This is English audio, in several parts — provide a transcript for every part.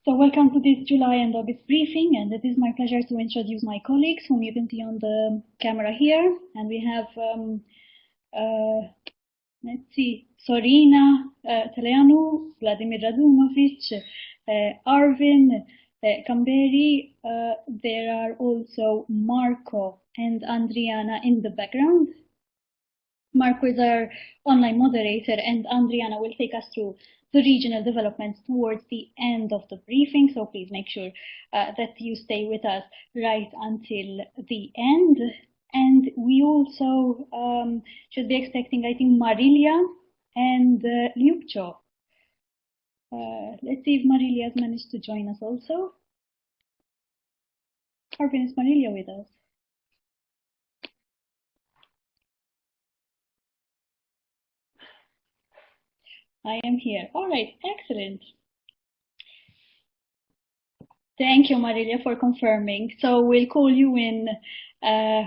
So welcome to this July and August briefing, and it is my pleasure to introduce my colleagues whom you can see on the camera here. And we have, let's see, Sorina Teleanu, Vladimir Radunovic, Arvin Kamberi. There are also Marco and Andriana in the background. Marco is our online moderator, and Andriana will take us through the regional developments towards the end of the briefing, so please make sure that you stay with us right until the end. And we also should be expecting, I think, Marilia and Liupcho. Let's see if Marilia has managed to join us also. Arvin, is Marilia with us? I am here. All right, excellent. Thank you, Marilia, for confirming. So we'll call you in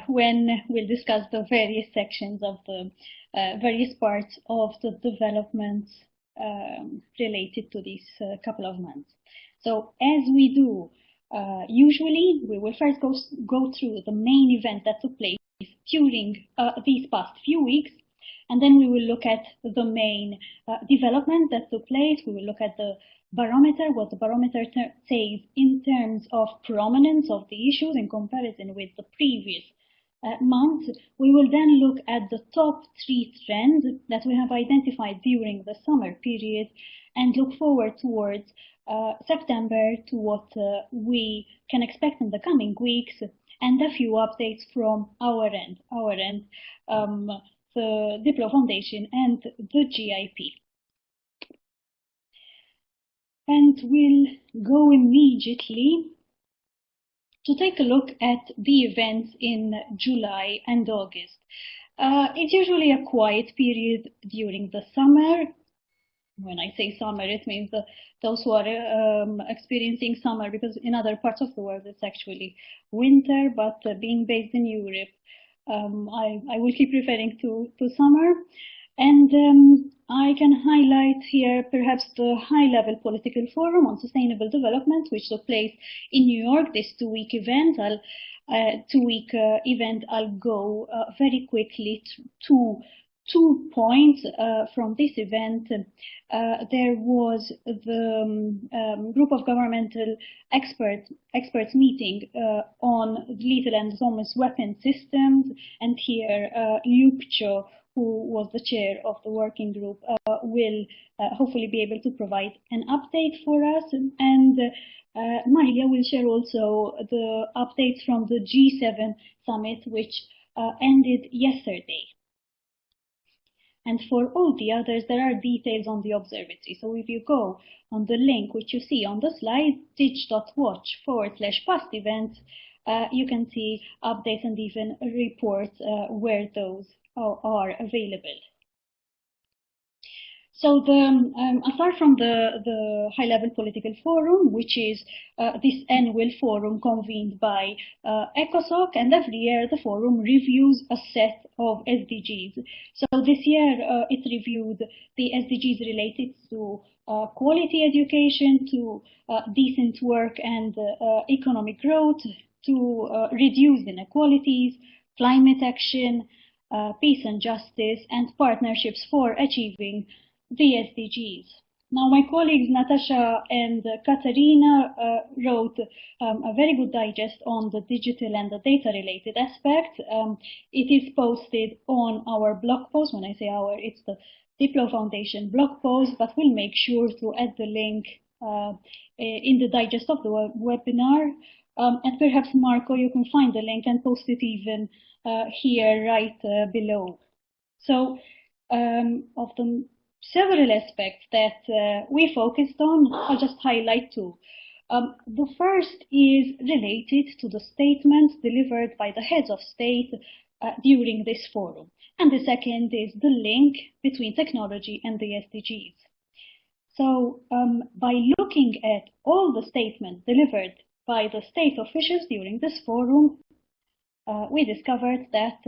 when we'll discuss the various sections of the various parts of the developments related to these couple of months. So as we do, usually we will first go through the main event that took place during these past few weeks, and then we will look at the main development that took place. We will look at the barometer, what the barometer says in terms of prominence of the issues in comparison with the previous months. We will then look at the top 3 trends that we have identified during the summer period and look forward towards September to what we can expect in the coming weeks, and a few updates from our end, the DiploFoundation and the GIP. And we'll go immediately to take a look at the events in July and August. It's usually a quiet period during the summer. When I say summer, it means those who are experiencing summer, because in other parts of the world it's actually winter, but being based in Europe, I will keep referring to summer. And I can highlight here perhaps the high-level political forum on sustainable development, which took place in New York, this 2-week event. I'll go very quickly to 2 points from this event. There was the group of governmental experts meeting on lethal and autonomous weapon systems, and here Liupcho, who was the chair of the working group, will hopefully be able to provide an update for us. And Maria will share also the updates from the G7 summit, which ended yesterday. And for all the others, there are details on the observatory. So if you go on the link which you see on the slide, dig.watch/past events, you can see updates and even reports where those are available. So aside from the high-level political forum, which is this annual forum convened by ECOSOC, and every year the forum reviews a set of SDGs. So this year it reviewed the SDGs related to quality education, to decent work and economic growth, to reduce inequalities, climate action, peace and justice, and partnerships for achieving the SDGs. Now, my colleagues Natasha and Katarina wrote a very good digest on the digital and the data-related aspect. It is posted on our blog post. When I say our, it's the DiploFoundation blog post, but we'll make sure to add the link in the digest of the webinar. And perhaps, Marco, you can find the link and post it even here right below. So, of the several aspects that we focused on, I'll just highlight 2. The first is related to the statements delivered by the heads of state during this forum. And the second is the link between technology and the SDGs. So by looking at all the statements delivered by the state officials during this forum, we discovered that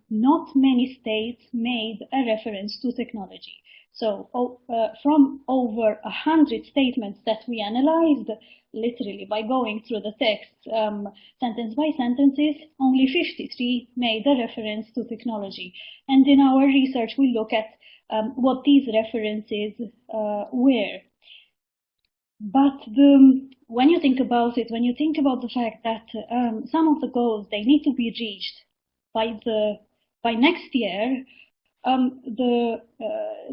not many states made a reference to technology. So from over 100 statements that we analyzed, literally by going through the text sentence by sentences, only 53 made a reference to technology. And in our research, we look at what these references were. But when you think about it, when you think about the fact that some of the goals, they need to be reached by next year, the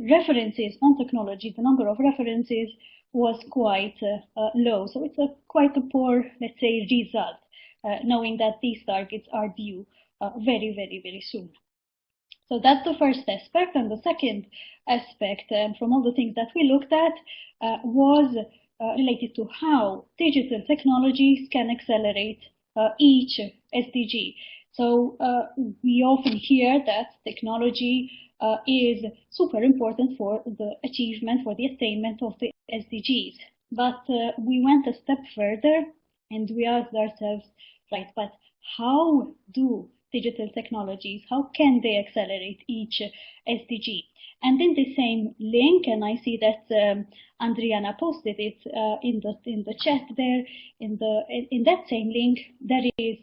references on technology, the number of references was quite low. So it's quite a poor, let's say, result, knowing that these targets are due very, very, very soon. So that's the first aspect. And the second aspect, from all the things that we looked at, was related to how digital technologies can accelerate each SDG. So we often hear that technology is super important for the achievement, for the attainment of the SDGs. But we went a step further and we asked ourselves, right, but how do digital technologies, how can they accelerate each SDG? And in the same link, and I see that Andriana posted it in the chat there, in that same link, there is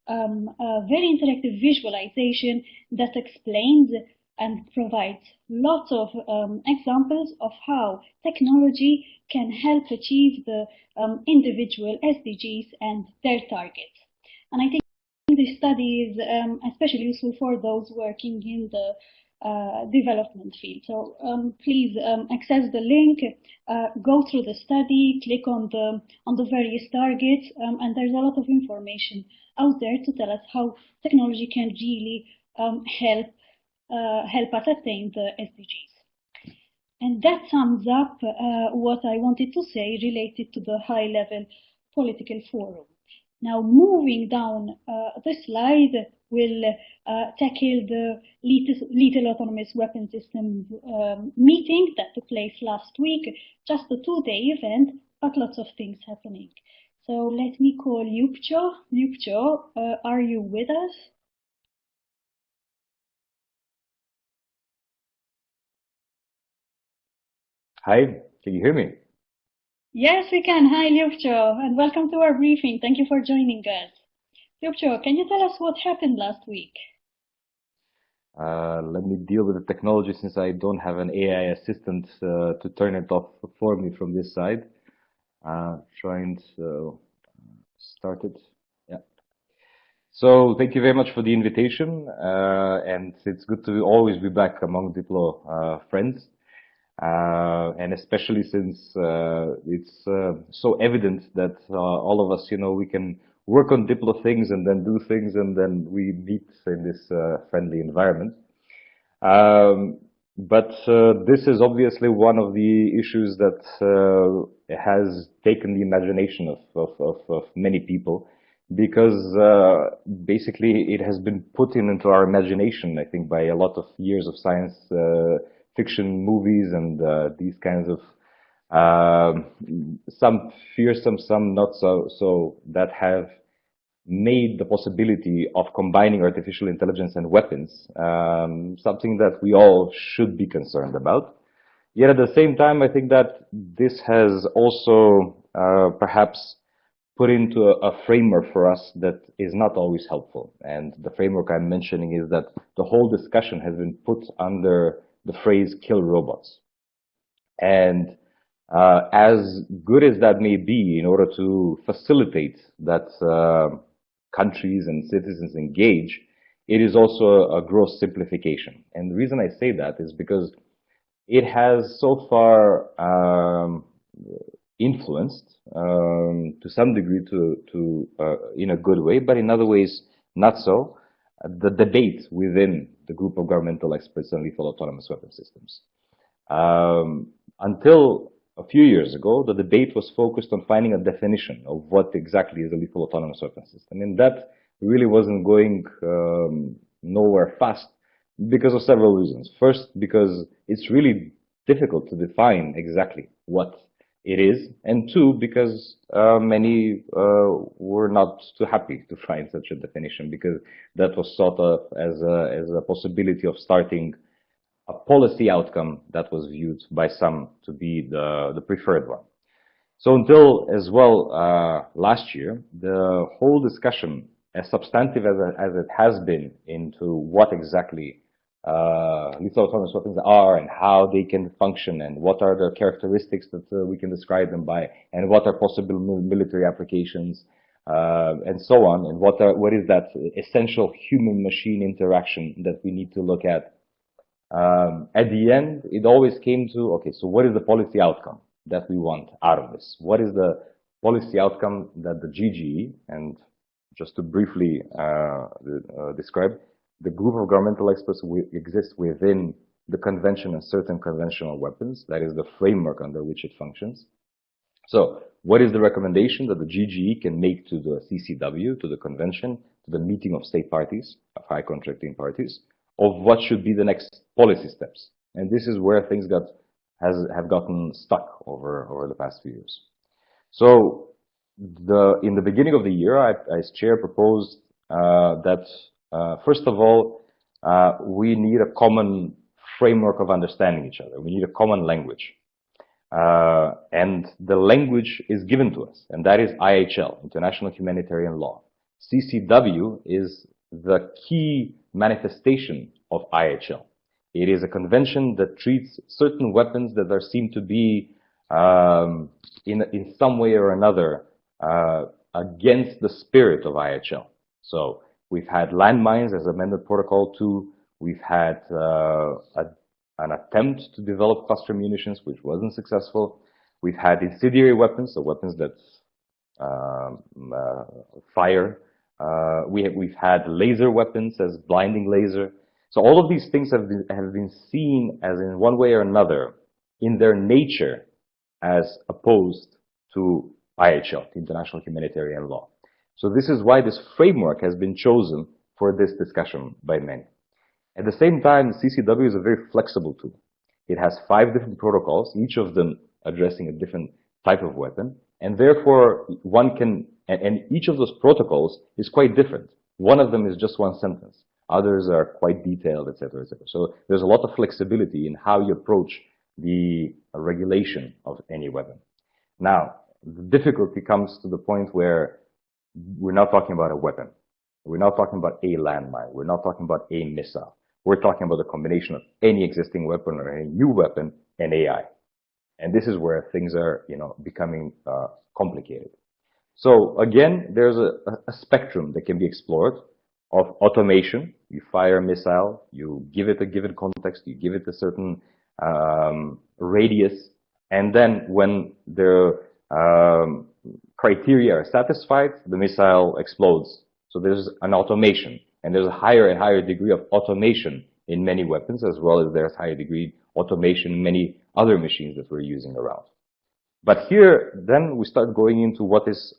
a very interactive visualization that explains and provides lots of examples of how technology can help achieve the individual SDGs and their targets. And I think this study is especially useful for those working in the development field. So please access the link, go through the study, click on the various targets, and there's a lot of information out there to tell us how technology can really help us attain the SDGs. And that sums up what I wanted to say related to the high-level political forum. Now, moving down the slide, we'll tackle the Lethal Autonomous Weapon System meeting that took place last week. Just a 2-day event, but lots of things happening. So let me call Yupcho. Yupcho, are you with us? Hi, can you hear me? Yes, we can. Hi, Yupcho, and welcome to our briefing. Thank you for joining us. Yupcho, can you tell us what happened last week? Let me deal with the technology since I don't have an AI assistant to turn it off for me from this side. Trying to start it. Yeah. So thank you very much for the invitation, and it's good to always be back among Diplo friends. And especially since it's so evident that all of us, we can work on Diplo things and then do things and then we meet in this friendly environment. But this is obviously one of the issues that has taken the imagination of many people, because basically it has been put into our imagination, I think, by a lot of years of science fiction movies and these kinds of some fearsome, some not so, that have made the possibility of combining artificial intelligence and weapons something that we all should be concerned about. Yet at the same time, I think that this has also perhaps put into a framework for us that is not always helpful. And the framework I'm mentioning is that the whole discussion has been put under the phrase "kill robots." And as good as that may be, in order to facilitate that countries and citizens engage, it is also a gross simplification. And the reason I say that is because it has so far influenced, to some degree, to in a good way, but in other ways not so, the debate within the group of governmental experts on lethal autonomous weapon systems. Until a few years ago, the debate was focused on finding a definition of what exactly is a lethal autonomous weapon system, and that really wasn't going nowhere fast because of several reasons. First, because it's really difficult to define exactly what it is, and two, because many were not too happy to find such a definition, because that was thought of as a possibility of starting a policy outcome that was viewed by some to be the preferred one. So until as well last year, the whole discussion, as substantive as it has been into what exactly lethal autonomous weapons are and how they can function and what are the characteristics that we can describe them by and what are possible military applications and so on, and what is that essential human-machine interaction that we need to look at. At the end, it always came to, okay, so what is the policy outcome that we want out of this? What is the policy outcome that the GGE, and just to briefly describe, the group of governmental experts exists within the convention and certain conventional weapons. That is the framework under which it functions. So what is the recommendation that the GGE can make to the CCW, to the convention, to the meeting of state parties, of high contracting parties, of what should be the next policy steps? And this is where things have gotten stuck over the past few years. So in the beginning of the year, I as chair proposed that first of all, we need a common framework of understanding each other. We need a common language. And the language is given to us, and that is IHL, International Humanitarian Law. CCW is the key manifestation of IHL. It is a convention that treats certain weapons that are seen to be in some way or another against the spirit of IHL. So we've had landmines as amended protocol 2. We've had an attempt to develop cluster munitions, which wasn't successful. We've had incendiary weapons, so weapons that fire. We've had laser weapons as blinding laser. So all of these things have been seen as, in one way or another, in their nature, as opposed to IHL, the International Humanitarian Law. So this is why this framework has been chosen for this discussion by many. At the same time, CCW is a very flexible tool. It has 5 different protocols, each of them addressing a different type of weapon, and therefore one can, and each of those protocols is quite different. One of them is just one sentence. Others are quite detailed, etc., etc. So there's a lot of flexibility in how you approach the regulation of any weapon. Now, the difficulty comes to the point where we're not talking about a weapon. We're not talking about a landmine. We're not talking about a missile. We're talking about a combination of any existing weapon or any new weapon and AI. And this is where things are, becoming complicated. So again, there's a spectrum that can be explored of automation. You fire a missile, you give it a given context, you give it a certain radius, and then when the criteria are satisfied, the missile explodes. So there's an automation, and there's a higher and higher degree of automation in many weapons, as well as there's higher degree automation in many other machines that we're using around. But here, then we start going into what is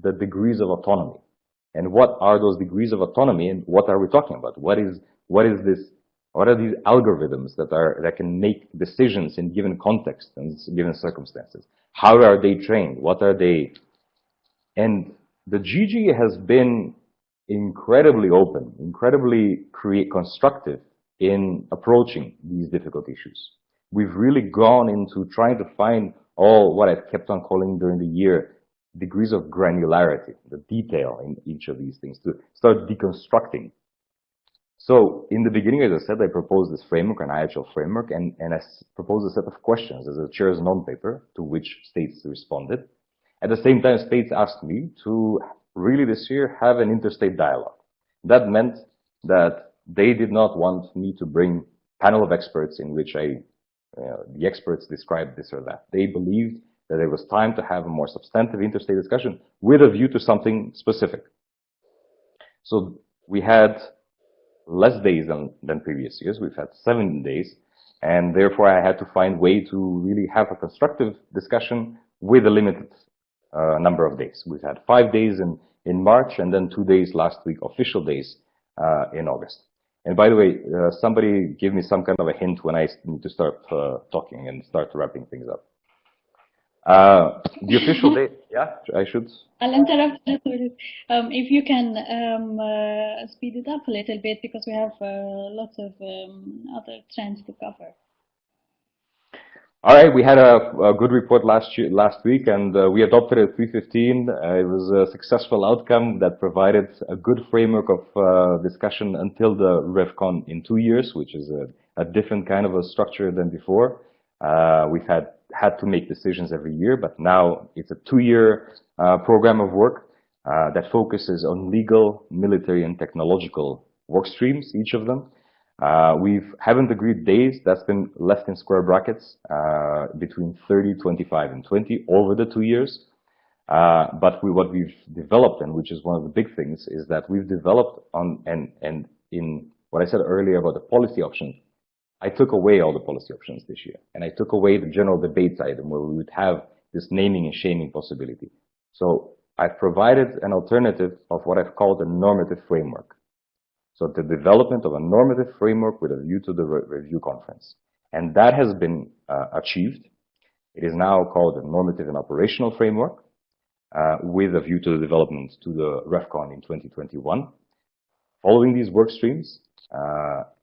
the degrees of autonomy. And what are those degrees of autonomy, and what are we talking about? What is this? What are these algorithms that can make decisions in given context and given circumstances? How are they trained? What are they? And the GG has been incredibly open, incredibly constructive in approaching these difficult issues. We've really gone into trying to find all what I've kept on calling during the year degrees of granularity, the detail in each of these things, to start deconstructing. So in the beginning, as I said, I proposed this framework, an IHL framework, and I proposed a set of questions as a chair's non-paper to which states responded. At the same time, states asked me to really this year have an interstate dialogue. That meant that they did not want me to bring panel of experts in which the experts described this or that. They believed that it was time to have a more substantive interstate discussion with a view to something specific. So we had less days than previous years. We've had 7 days, and therefore I had to find a way to really have a constructive discussion with a limited number of days. We've had 5 days in March, and then 2 days last week, official days in August. And by the way, somebody give me some kind of a hint when I need to start talking and start wrapping things up. The official date, Yeah, I should. I'll interrupt a little bit. If you can speed it up a little bit, because we have lots of other trends to cover. All right, we had a good report last week, and we adopted it 315. It was a successful outcome that provided a good framework of discussion until the RevCon in 2 years, which is a different kind of a structure than before. We've had to make decisions every year, but now it's a 2-year program of work that focuses on legal, military, and technological work streams, each of them. We haven't agreed days. That's been left in square brackets between 30, 25, and 20 over the 2 years. But what we've developed, and which is one of the big things, is that we've developed on and in what I said earlier about the policy options. I took away all the policy options this year, and I took away the general debates item where we would have this naming and shaming possibility. So I've provided an alternative of what I've called a normative framework. So the development of a normative framework with a view to the review conference. And that has been achieved. It is now called a normative and operational framework with a view to the development to the RevCon in 2021. Following these work streams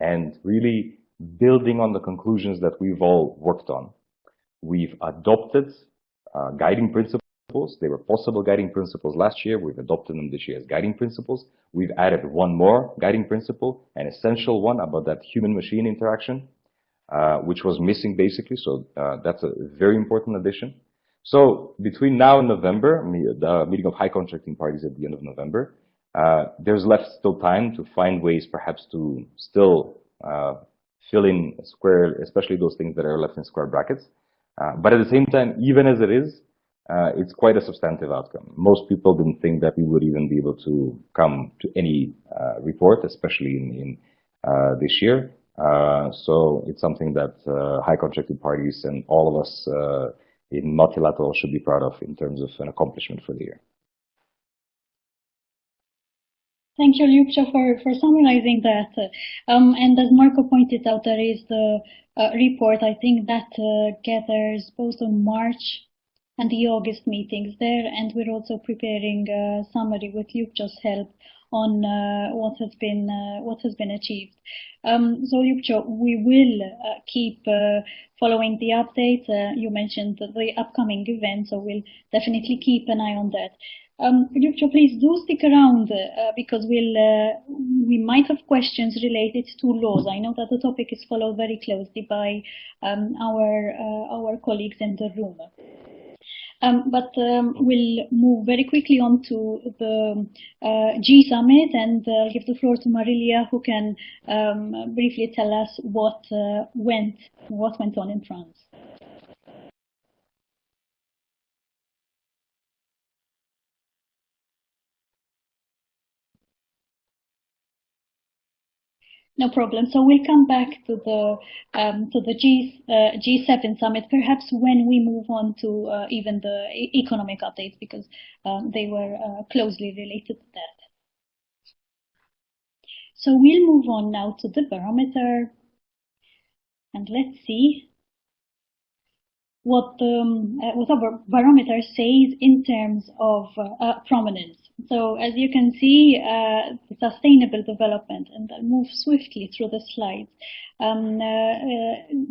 and really building on the conclusions that we've all worked on, we've adopted guiding principles. They were possible guiding principles last year. We've adopted them this year as guiding principles. We've added one more guiding principle, an essential one about that human-machine interaction, which was missing basically. So that's a very important addition. So between now and November, the meeting of high contracting parties at the end of November, there's left still time to find ways perhaps to still fill in square, especially those things that are left in square brackets. But at the same time, even as it is, it's quite a substantive outcome. Most people didn't think that we would even be able to come to any report, especially in this year. So it's something that high contracted parties and all of us in multilateral should be proud of in terms of an accomplishment for the year. Thank you, Ljubcha, for summarizing that. And as Marco pointed out, there is the report, I think, that gathers both on March and the August meetings there, and we're also preparing a summary with Ljubcha's help on what has been achieved. So Ljubcha, we will keep following the updates. You mentioned the upcoming event, so we'll definitely keep an eye on that. Ljubcha, please do stick around because we might have questions related to laws. I know that the topic is followed very closely by our colleagues in the room. But we'll move very quickly on to the G Summit, and give the floor to Marilia, who can briefly tell us what went on in France. No problem. So we'll come back to the G7 summit, perhaps when we move on to even the economic updates, because they were closely related to that. So we'll move on now to the barometer, and let's see what our barometer says in terms of prominence. So as you can see, sustainable development, and I'll move swiftly through the slides,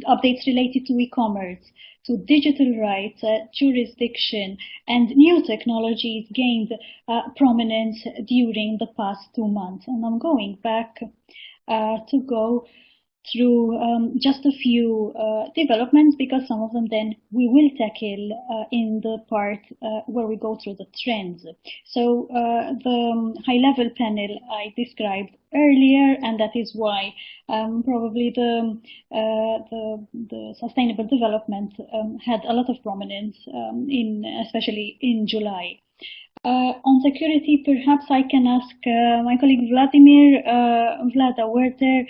updates related to e-commerce, to digital rights, jurisdiction, and new technologies gained prominence during the past 2 months. And I'm going back to go through just a few developments, because some of them then we will tackle in the part where we go through the trends. So the high-level panel I described earlier, and that is why probably the sustainable development had a lot of prominence, especially in July. On security, perhaps I can ask my colleague Vladimir. Vlada, were there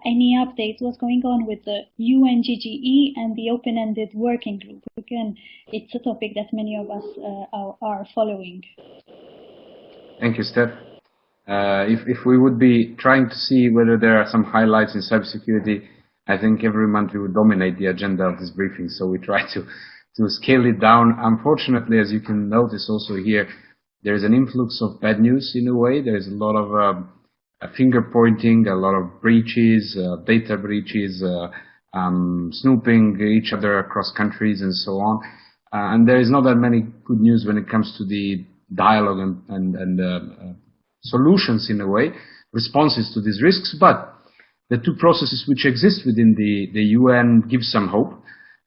any updates? What's going on with the UNGGE and the open-ended working group? Again, it's a topic that many of us are following. Thank you, Steph. If we would be trying to see whether there are some highlights in cybersecurity, I think every month we would dominate the agenda of this briefing, so we try to scale it down. Unfortunately, as you can notice also here, there's an influx of bad news in a way. There's a lot of finger pointing, a lot of breaches, data breaches, snooping each other across countries and so on. And there is not that many good news when it comes to the dialogue and solutions in a way, responses to these risks. But the two processes which exist within the UN give some hope.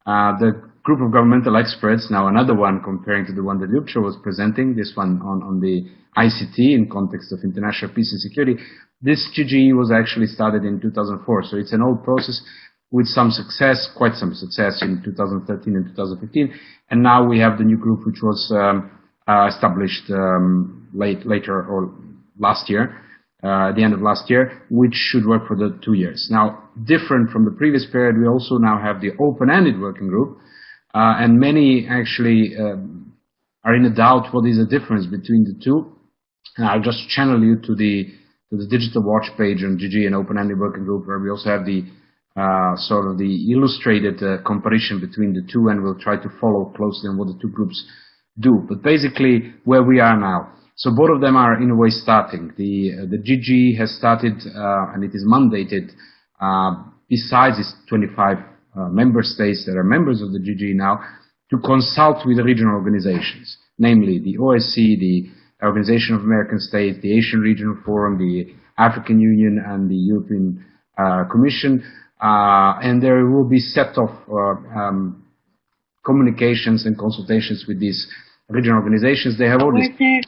The group of governmental experts, now another one comparing to the one that Ljubča was presenting, this one on the ICT in context of international peace and security. This GGE was actually started in 2004, so it's an old process with some success, quite some success in 2013 and 2015, and now we have the new group which was established later or last year, at the end of last year, which should work for the 2 years. Now, different from the previous period, we also now have the open-ended working group, and many actually are in a doubt what is the difference between the two. And I'll just channel you to the digital watch page on GG and open-ended working group, where we also have the sort of the illustrated comparison between the two, and we'll try to follow closely on what the two groups do. But basically, where we are now. So both of them are in a way starting. The GG has started, and it is mandated, besides its 25 member states that are members of the GG now, to consult with the regional organizations, namely the OSCE, the Organization of American States, the Asian Regional Forum, the African Union, and the European Commission. And there will be set of communications and consultations with these regional organizations. They have already.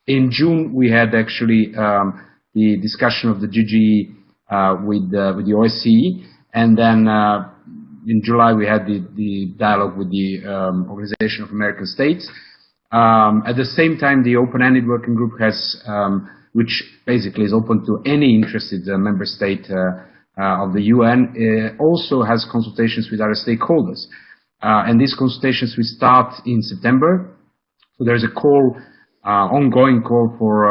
In June, we had actually the discussion of the GG with the OSCE, and then in July we had the dialogue with the Organization of American States. At the same time, the open-ended working group has, which basically is open to any interested member state of the UN, also has consultations with other stakeholders. And these consultations will start in September. So there's a call, ongoing call for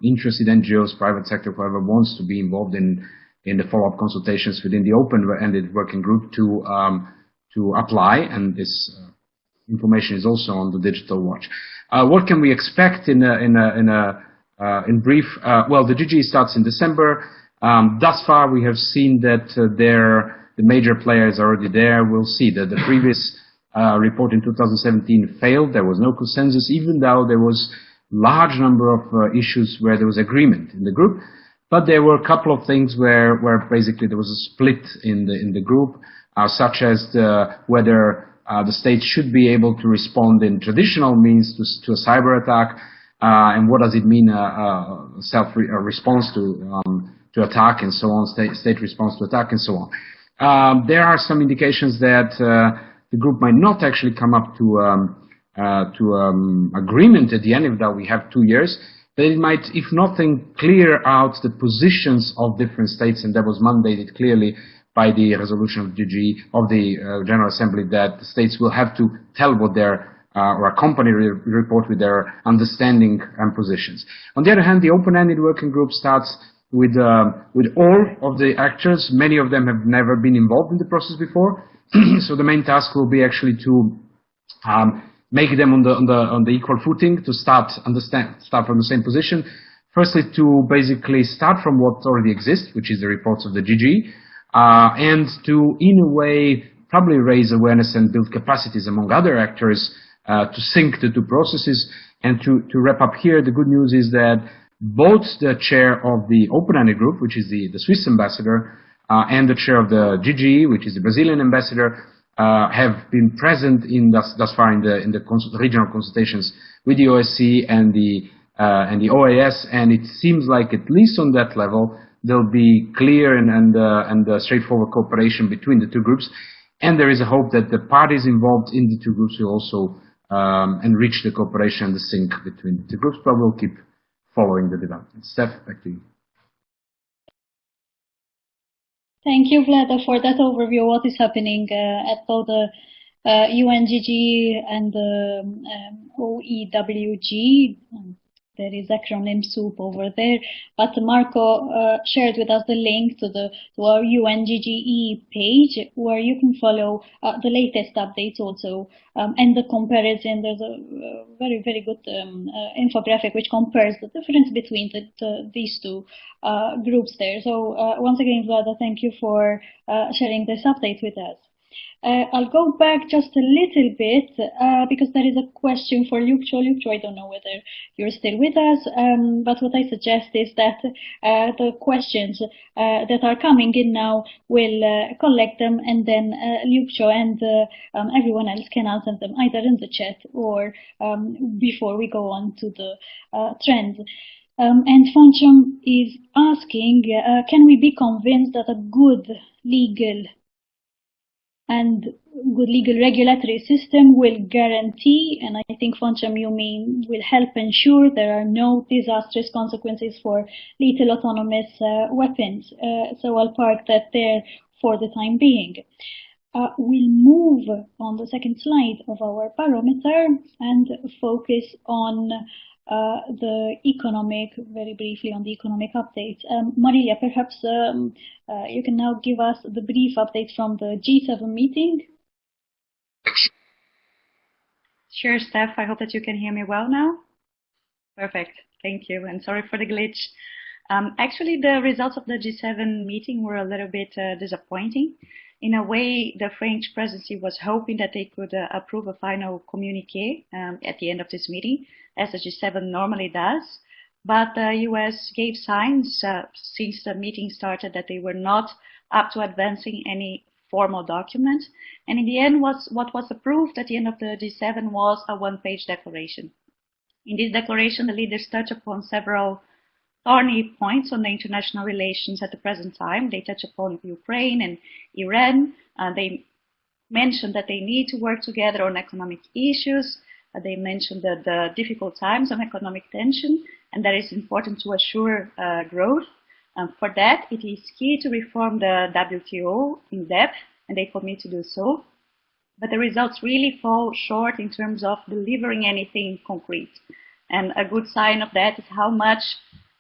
interested NGOs, private sector, whoever wants to be involved in the follow-up consultations within the open-ended working group to apply, and this information is also on the digital watch. What can we expect in brief? Well, the GG starts in December. Thus far, we have seen that the major players are already there. We'll see that the previous report in 2017 failed. There was no consensus, even though there was large number of issues where there was agreement in the group. But there were a couple of things where basically there was a split in the group, such as whether the state should be able to respond in traditional means to a cyber attack, and what does it mean response to attack and so on, state response to attack and so on. There are some indications that the group might not actually come up to agreement at the end of that. We have 2 years. But it might, if nothing, clear out the positions of different states, and that was mandated clearly by the resolution of GG of the General Assembly, that the states will have to tell what their or accompany report with their understanding and positions. On the other hand, the open-ended working group starts with all of the actors. Many of them have never been involved in the process before, so the main task will be actually to make them on the equal footing, to start from the same position. Firstly, to basically start from what already exists, which is the reports of the GG, and to, in a way, probably raise awareness and build capacities among other actors to sync the two processes. And to wrap up here, the good news is that both the chair of the open-ended group, which is the Swiss ambassador, and the chair of the GG, which is the Brazilian ambassador, have been present thus far in the regional consultations with the OSCE and the OAS, and it seems like at least on that level there'll be clear and straightforward cooperation between the two groups, and there is a hope that the parties involved in the two groups will also enrich the cooperation and the sync between the two groups, but we'll keep following the development. Steph, back to you. Thank you, Vlada, for that overview of what is happening at both the UNGG and the OEWG, there is acronym soup over there. But Marco shared with us the link to our UNGGE page, where you can follow the latest updates also, and the comparison. There's a very, very good infographic which compares the difference between these two groups there. So once again, Vlada, thank you for sharing this update with us. I'll go back just a little bit because there is a question for Lukcho. Lukcho, I don't know whether you're still with us, but what I suggest is that the questions that are coming in now, will collect them, and then Lukcho and everyone else can answer them either in the chat or before we go on to the trends. And Foncham is asking, can we be convinced that a good legal regulatory system will guarantee, and I think Foncham you mean will help ensure there are no disastrous consequences for lethal autonomous weapons. So I'll park that there for the time being. We'll move on the second slide of our barometer and focus on the economic, very briefly on the economic updates. Marilia, perhaps you can now give us the brief update from the G7 meeting. Sure, Steph. I hope that you can hear me well now. Perfect. Thank you. And sorry for the glitch. Actually, the results of the G7 meeting were a little bit disappointing. In a way, the French presidency was hoping that they could approve a final communiqué at the end of this meeting, as the G7 normally does. But the US gave signs since the meeting started that they were not up to advancing any formal document. And in the end, what was approved at the end of the G7 was a one-page declaration. In this declaration, the leaders touch upon several thorny points on the international relations at the present time. They touch upon Ukraine and Iran. They mentioned that they need to work together on economic issues. They mentioned that the difficult times of economic tension, and that it's important to assure growth. For that, it is key to reform the WTO in depth, and they commit to do so. But the results really fall short in terms of delivering anything concrete. And a good sign of that is how much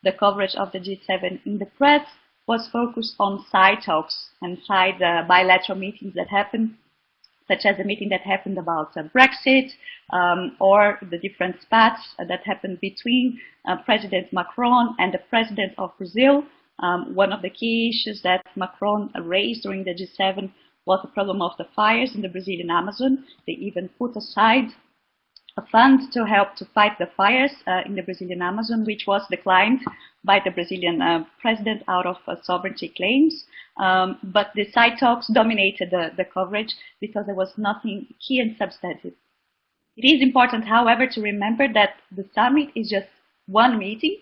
the coverage of the G7 in the press was focused on side talks and side bilateral meetings that happened, such as the meeting that happened about Brexit, or the different spats that happened between President Macron and the President of Brazil. One of the key issues that Macron raised during the G7 was the problem of the fires in the Brazilian Amazon. They even put aside a fund to help to fight the fires in the Brazilian Amazon, which was declined by the Brazilian president out of sovereignty claims. But the side talks dominated the coverage because there was nothing key and substantive. It is important, however, to remember that the summit is just one meeting.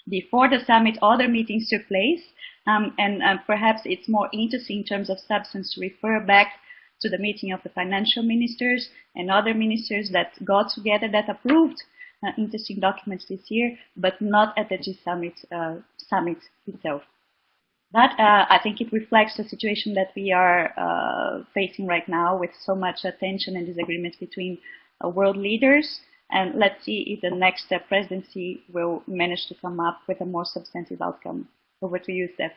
Before the summit, other meetings took place, and perhaps it's more interesting in terms of substance to refer back to the meeting of the financial ministers and other ministers that got together that approved interesting documents this year, but not at the G-Summit summit itself. But I think it reflects the situation that we are facing right now, with so much tension and disagreements between world leaders. And let's see if the next presidency will manage to come up with a more substantive outcome. Over to you, Steph.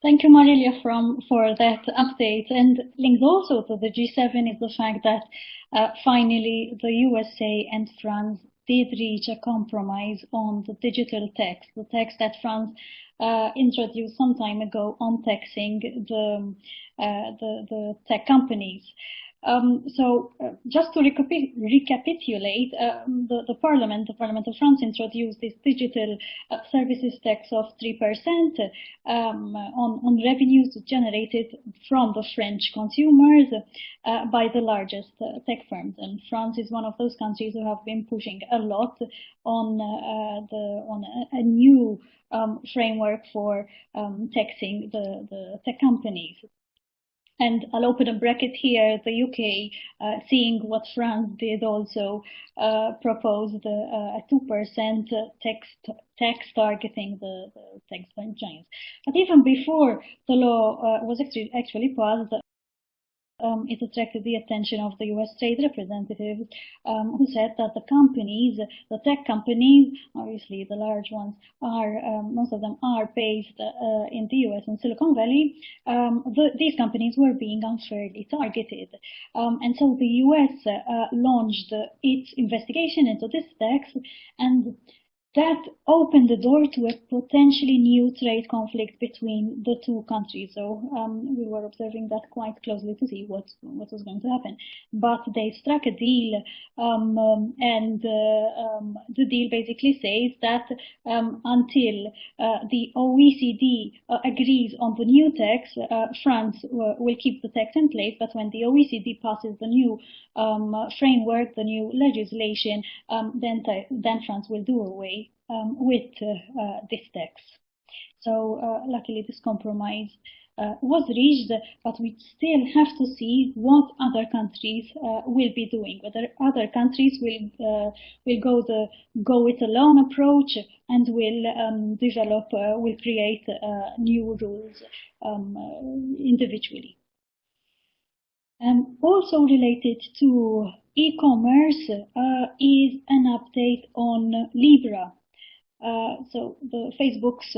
Thank you, Marilia, for that update. And linked also to the G7 is the fact that finally the USA and France did reach a compromise on the digital tax, the tax that France introduced some time ago on taxing the tech companies. Just to recapitulate, the Parliament of France introduced this digital services tax of 3% on revenues generated from the French consumers by the largest tech firms. And France is one of those countries who have been pushing a lot on a new framework for taxing the tech companies. And I'll open a bracket here. The UK, seeing what France did, also proposed a 2% tax targeting the tax giants. But even before the law was actually passed, it attracted the attention of the US trade representatives, who said that the companies, the tech companies, obviously the large ones, are most of them are based in the US and Silicon Valley. These companies were being unfairly targeted, and so the US launched its investigation into this tax, and that opened the door to a potentially new trade conflict between the two countries. So we were observing that quite closely to see what was going to happen. But they struck a deal, and the deal basically says that until the OECD agrees on the new tax, France will keep the tax in place, but when the OECD passes the new framework, the new legislation, then France will do away with this tax. So luckily this compromise was reached, but we still have to see what other countries will be doing, whether other countries will go it alone approach and will create new rules individually. Also related to e-commerce is an update on Libra. So the Facebook's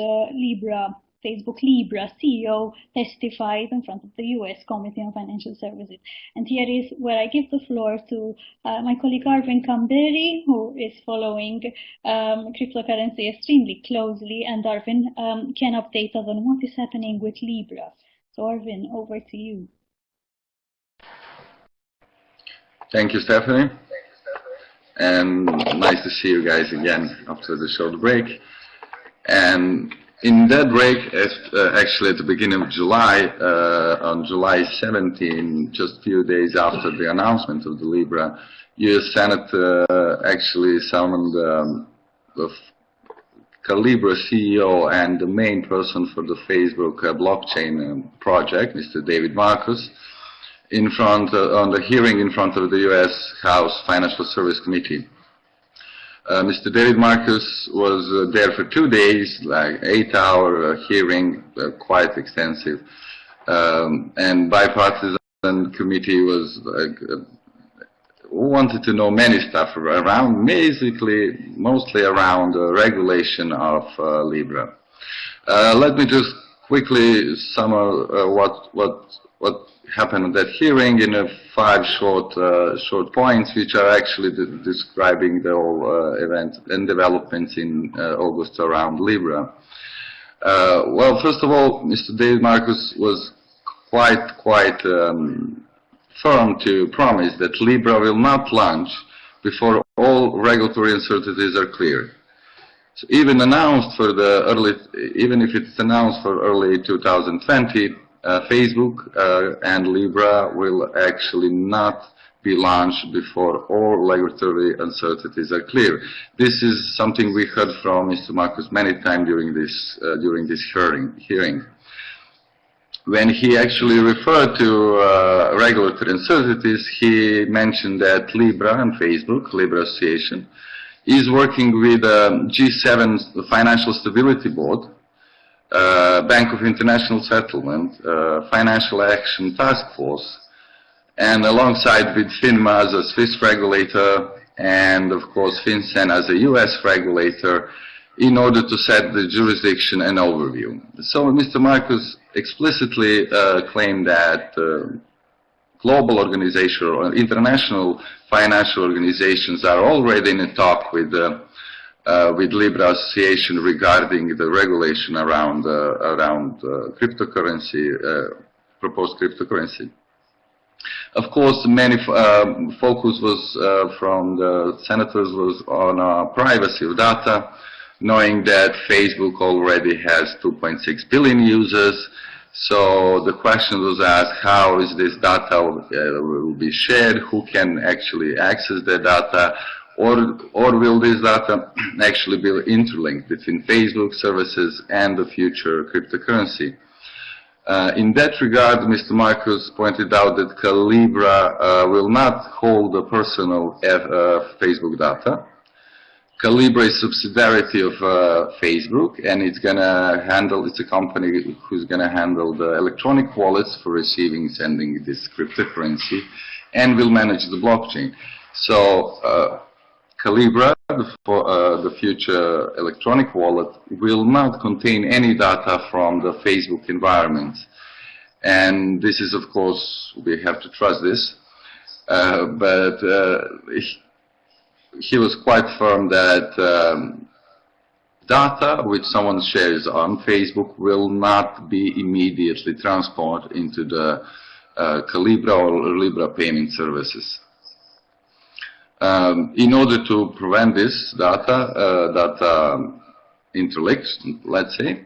Facebook Libra CEO testified in front of the US Committee on Financial Services. And here is where I give the floor to my colleague Arvin Kamberi, who is following cryptocurrency extremely closely, and Arvin can update us on what is happening with Libra. So Arvin, over to you. Thank you, Stephanie. And nice to see you guys again after the short break. And in that break, actually at the beginning of July, on July 17, just a few days after the announcement of the Libra, US Senate actually summoned the Libra CEO and the main person for the Facebook blockchain project, Mr. David Marcus, on the hearing in front of the U.S. House Financial Service Committee. Mr. David Marcus was there for 2 days, like 8-hour hearing, quite extensive, and bipartisan committee was wanted to know many stuff around, basically mostly around regulation of Libra. Let me just quickly sum up what happened at that hearing in 5 short points, which are actually describing the whole event and developments in August around Libra. Well, first of all, Mr. David Marcus was quite firm to promise that Libra will not launch before all regulatory uncertainties are clear. So even if it's announced for early 2020. Facebook and Libra will actually not be launched before all regulatory uncertainties are clear. This is something we heard from Mr. Marcus many times during this hearing. When he actually referred to regulatory uncertainties, he mentioned that Libra and Facebook, Libra Association, is working with G7 the Financial Stability Board, Bank of International Settlement, Financial Action Task Force, and alongside with FINMA as a Swiss regulator, and of course FinCEN as a US regulator, in order to set the jurisdiction and overview. So Mr. Marcus explicitly claimed that global organizations or international financial organizations are already in a talk with Libra Association regarding the regulation around cryptocurrency, proposed cryptocurrency. Of course, many focus was from the senators was on privacy of data, knowing that Facebook already has 2.6 billion users. So the question was asked, how is this data will be shared? Who can actually access the data? Or will this data actually be interlinked between Facebook services and the future cryptocurrency? In that regard, Mr. Marcus pointed out that Libra will not hold the personal Facebook data. Calibra is subsidiarity of Facebook, and it's a company who's gonna handle the electronic wallets for receiving and sending this cryptocurrency, and will manage the blockchain. So Calibra, the future electronic wallet, will not contain any data from the Facebook environment. And this is, of course, we have to trust this, but he was quite firm that data which someone shares on Facebook will not be immediately transported into the Calibra or Libra payment services. In order to prevent this data interleaked, let's say,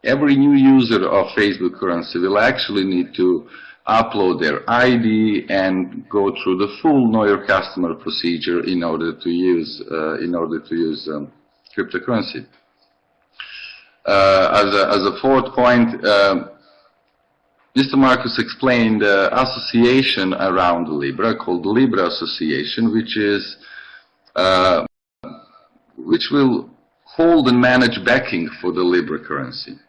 every new user of Facebook currency will actually need to upload their ID and go through the full Know Your Customer procedure in order to use cryptocurrency. As a fourth point, Mr. Marcus explained the association around Libra called the Libra Association, which will hold and manage backing for the Libra currency.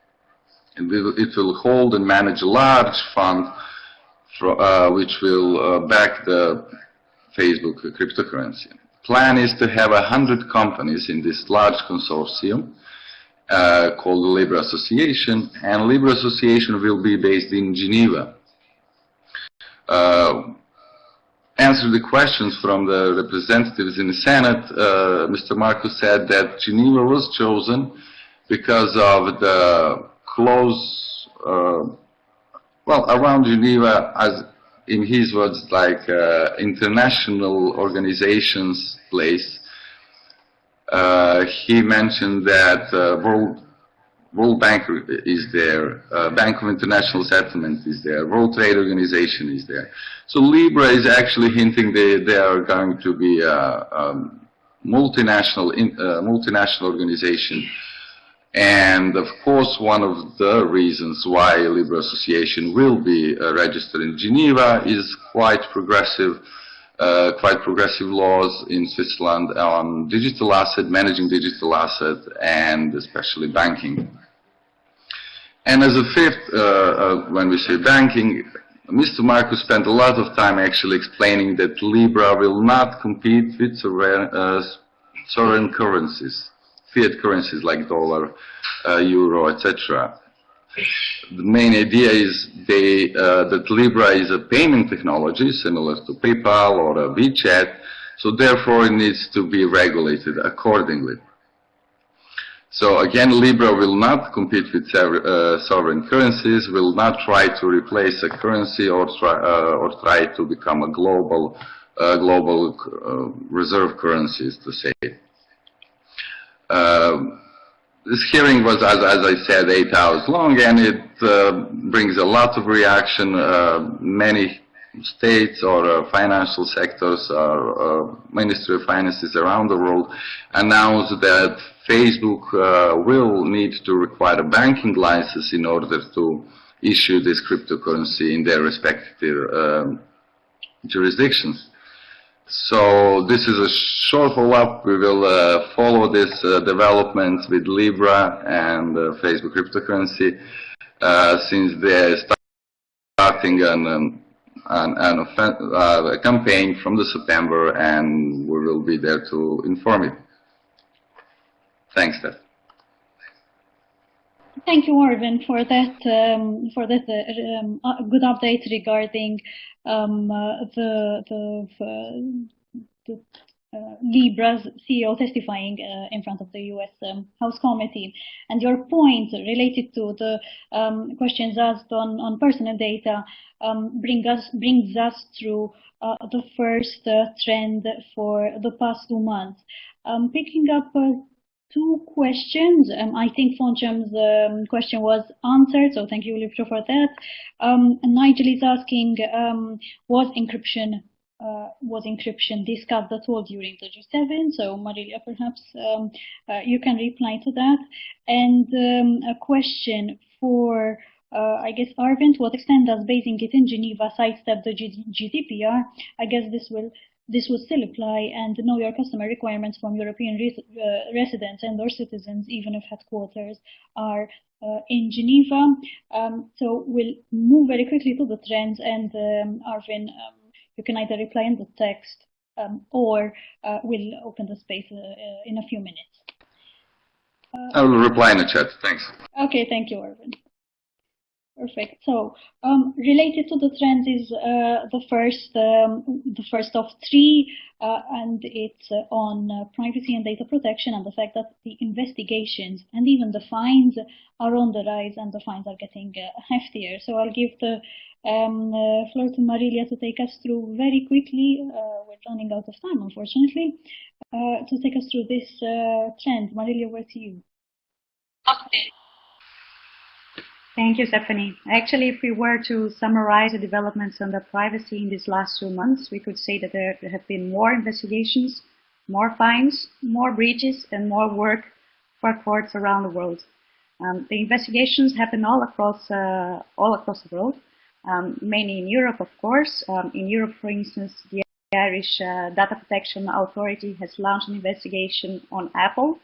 And it will hold and manage a large fund which will back the Facebook cryptocurrency. Plan is to have 100 companies in this large consortium called the Libra Association, and Libra Association will be based in Geneva. Answer the questions from the representatives in the Senate. Mr. Marcus said that Geneva was chosen because of the close, well, around Geneva, as in his words, like international organizations place. He mentioned that World Bank is there, Bank of International Settlement is there, World Trade Organization is there. So Libra is actually hinting that they are going to be a multinational organization. And of course, one of the reasons why Libra Association will be registered in Geneva is quite progressive laws in Switzerland on digital asset, managing digital asset, and especially banking. And as a fifth, when we say banking, Mr. Marcus spent a lot of time actually explaining that Libra will not compete with sovereign currencies, fiat currencies like dollar, euro, etc. The main idea is that Libra is a payment technology similar to PayPal or a WeChat, so therefore it needs to be regulated accordingly. So again, Libra will not compete with sovereign currencies, will not try to replace a currency or try to become a global reserve currencies, to say. This hearing was, as I said, 8 hours long, and it brings a lot of reaction. Many states or financial sectors or Ministry of Finances around the world announced that Facebook will need to require a banking license in order to issue this cryptocurrency in their respective jurisdictions. So this is a short follow-up. We will follow this development with Libra and Facebook cryptocurrency since they're starting a campaign from the September, and we will be there to inform you. Thanks, Steph. Thank you, Arvin, for that good update regarding Libra's CEO testifying in front of the U.S. House Committee, and your point related to the questions asked on personal data brings us through the first trend for the past 2 months. Picking up 2 questions. I think Foncham's question was answered, so thank you, Libra, for that. Nigel is asking, was encryption discussed at all during the G7? So Marilia, perhaps you can reply to that. And a question for, I guess, Arvind, to what extent does basing it in Geneva sidestep the GDPR? I guess this will this would still apply, and know your customer requirements from European residents and or citizens, even if headquarters are in Geneva. So we'll move very quickly to the trends, and Arvin, you can either reply in the text or we'll open the space in a few minutes. I will reply in the chat. Thanks. Okay, thank you, Arvin. Perfect. So, related to the trends is the first of three, and it's on privacy and data protection, and the fact that the investigations and even the fines are on the rise, and the fines are getting heftier. So I'll give the floor to Marilia to take us through very quickly. We're running out of time, unfortunately, to take us through this trend. Marilia, over to you. Okay. Thank you, Stephanie. Actually, if we were to summarize the developments on the privacy in these last 2 months, we could say that there have been more investigations, more fines, more breaches, and more work for courts around the world. The investigations happen all across the world, mainly in Europe, of course. In Europe, for instance, the Irish Data Protection Authority has launched an investigation on Apple,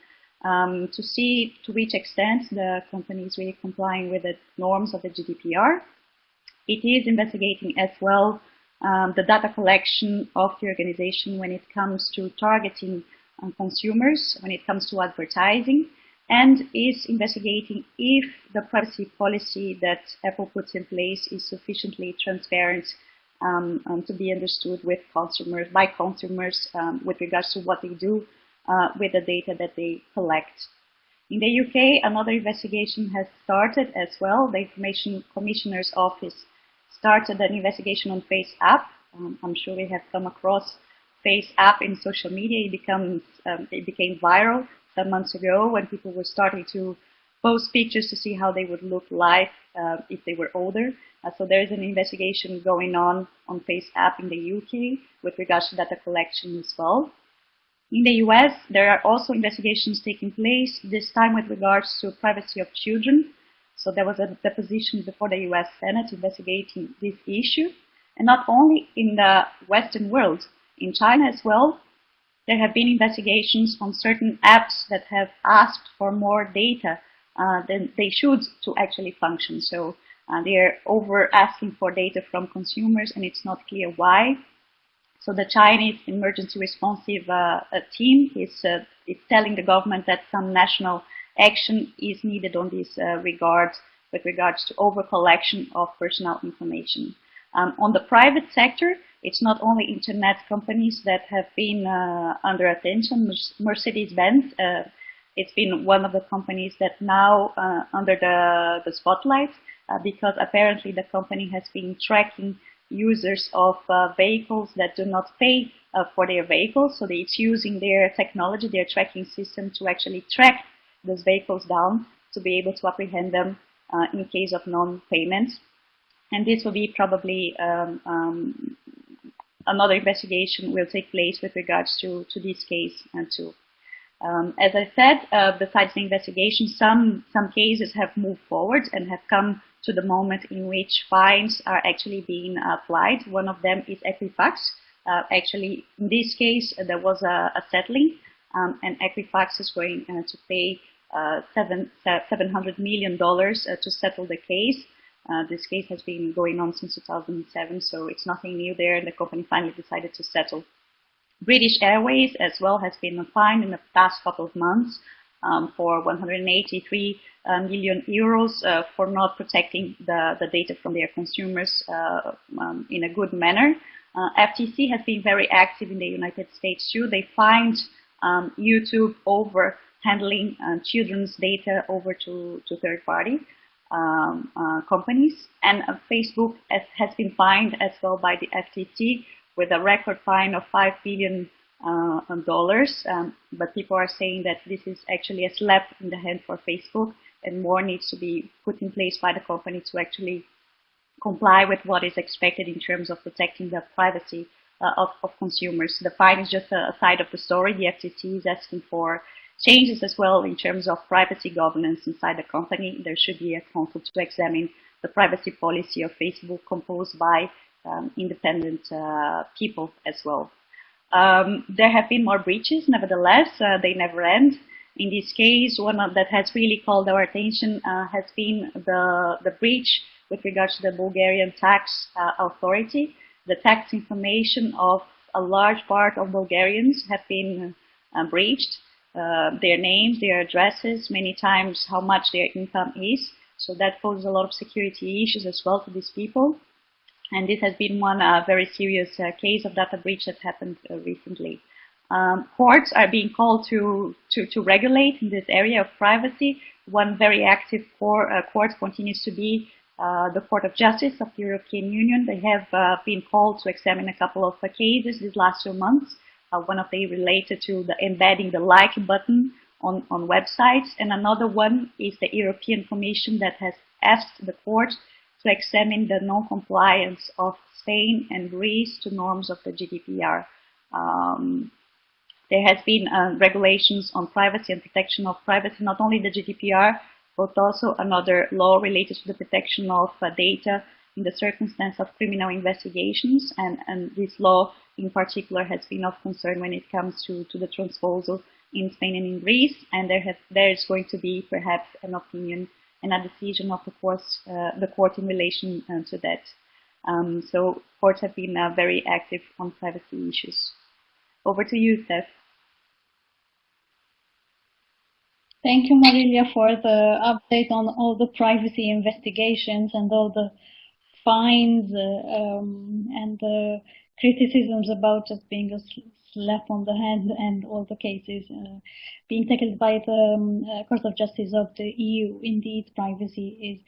to see to which extent the company is really complying with the norms of the GDPR. It is investigating as well the data collection of the organization when it comes to targeting consumers, when it comes to advertising, and is investigating if the privacy policy that Apple puts in place is sufficiently transparent to be understood by consumers with regards to what they do with the data that they collect. In the UK, another investigation has started as well. The Information Commissioner's Office started an investigation on FaceApp. I'm sure we have come across FaceApp in social media. It became viral some months ago when people were starting to post pictures to see how they would look like if they were older. So there is an investigation going on FaceApp in the UK with regards to data collection as well. In the US, there are also investigations taking place, this time with regards to privacy of children. So there was a deposition before the US Senate investigating this issue. And not only in the Western world, in China as well, there have been investigations on certain apps that have asked for more data than they should to actually function. So they're over asking for data from consumers, and it's not clear why. So the Chinese emergency responsive team is telling the government that some national action is needed on this regard with regards to over-collection of personal information. On the private sector, it's not only internet companies that have been under attention. Mercedes-Benz, it's been one of the companies that now under the spotlight because apparently the company has been tracking users of vehicles that do not pay for their vehicles. So it's using their technology, their tracking system to actually track those vehicles down to be able to apprehend them in case of non-payment. And this will be probably another investigation will take place with regards to this case too. As I said, besides the investigation, some cases have moved forward and have come to the moment in which fines are actually being applied. One of them is Equifax. Actually, in this case, there was a settling, and Equifax is going to pay $700 million to settle the case. This case has been going on since 2007, so it's nothing new there, and the company finally decided to settle. British Airways as well has been fined in the past couple of months for 183 million euros for not protecting the data from their consumers in a good manner. FTC has been very active in the United States too. They fined YouTube over handling children's data over to third-party companies, and Facebook has been fined as well by the FTC with a record fine of $5 billion. But people are saying that this is actually a slap in the hand for Facebook, and more needs to be put in place by the company to actually comply with what is expected in terms of protecting the privacy of consumers. The fine is just a side of the story. The FTC is asking for changes as well in terms of privacy governance inside the company. There should be a council to examine the privacy policy of Facebook composed by independent people as well. There have been more breaches, nevertheless, they never end. In this case, one that has really called our attention has been the breach with regards to the Bulgarian tax authority. The tax information of a large part of Bulgarians have been breached. Their names, their addresses, many times how much their income is. So that poses a lot of security issues as well to these people. And this has been one very serious case of data breach that happened recently. Courts are being called to regulate in this area of privacy. One very active court continues to be the Court of Justice of the European Union. They have been called to examine a couple of cases these last 2 months. One of them related to the embedding the like button on websites, and another one is the European Commission that has asked the court to examine the non-compliance of Spain and Greece to norms of the GDPR. There has been regulations on privacy and protection of privacy, not only the GDPR, but also another law related to the protection of data in the circumstance of criminal investigations. And this law in particular has been of concern when it comes to the transposal in Spain and in Greece. And there is going to be perhaps an opinion and a decision of the court in relation to that. So courts have been very active on privacy issues. Over to you, Steph. Thank you, Marilia, for the update on all the privacy investigations and all the fines and the criticisms about just being a slap on the hand, and all the cases being tackled by the Court of Justice of the EU. Indeed, privacy is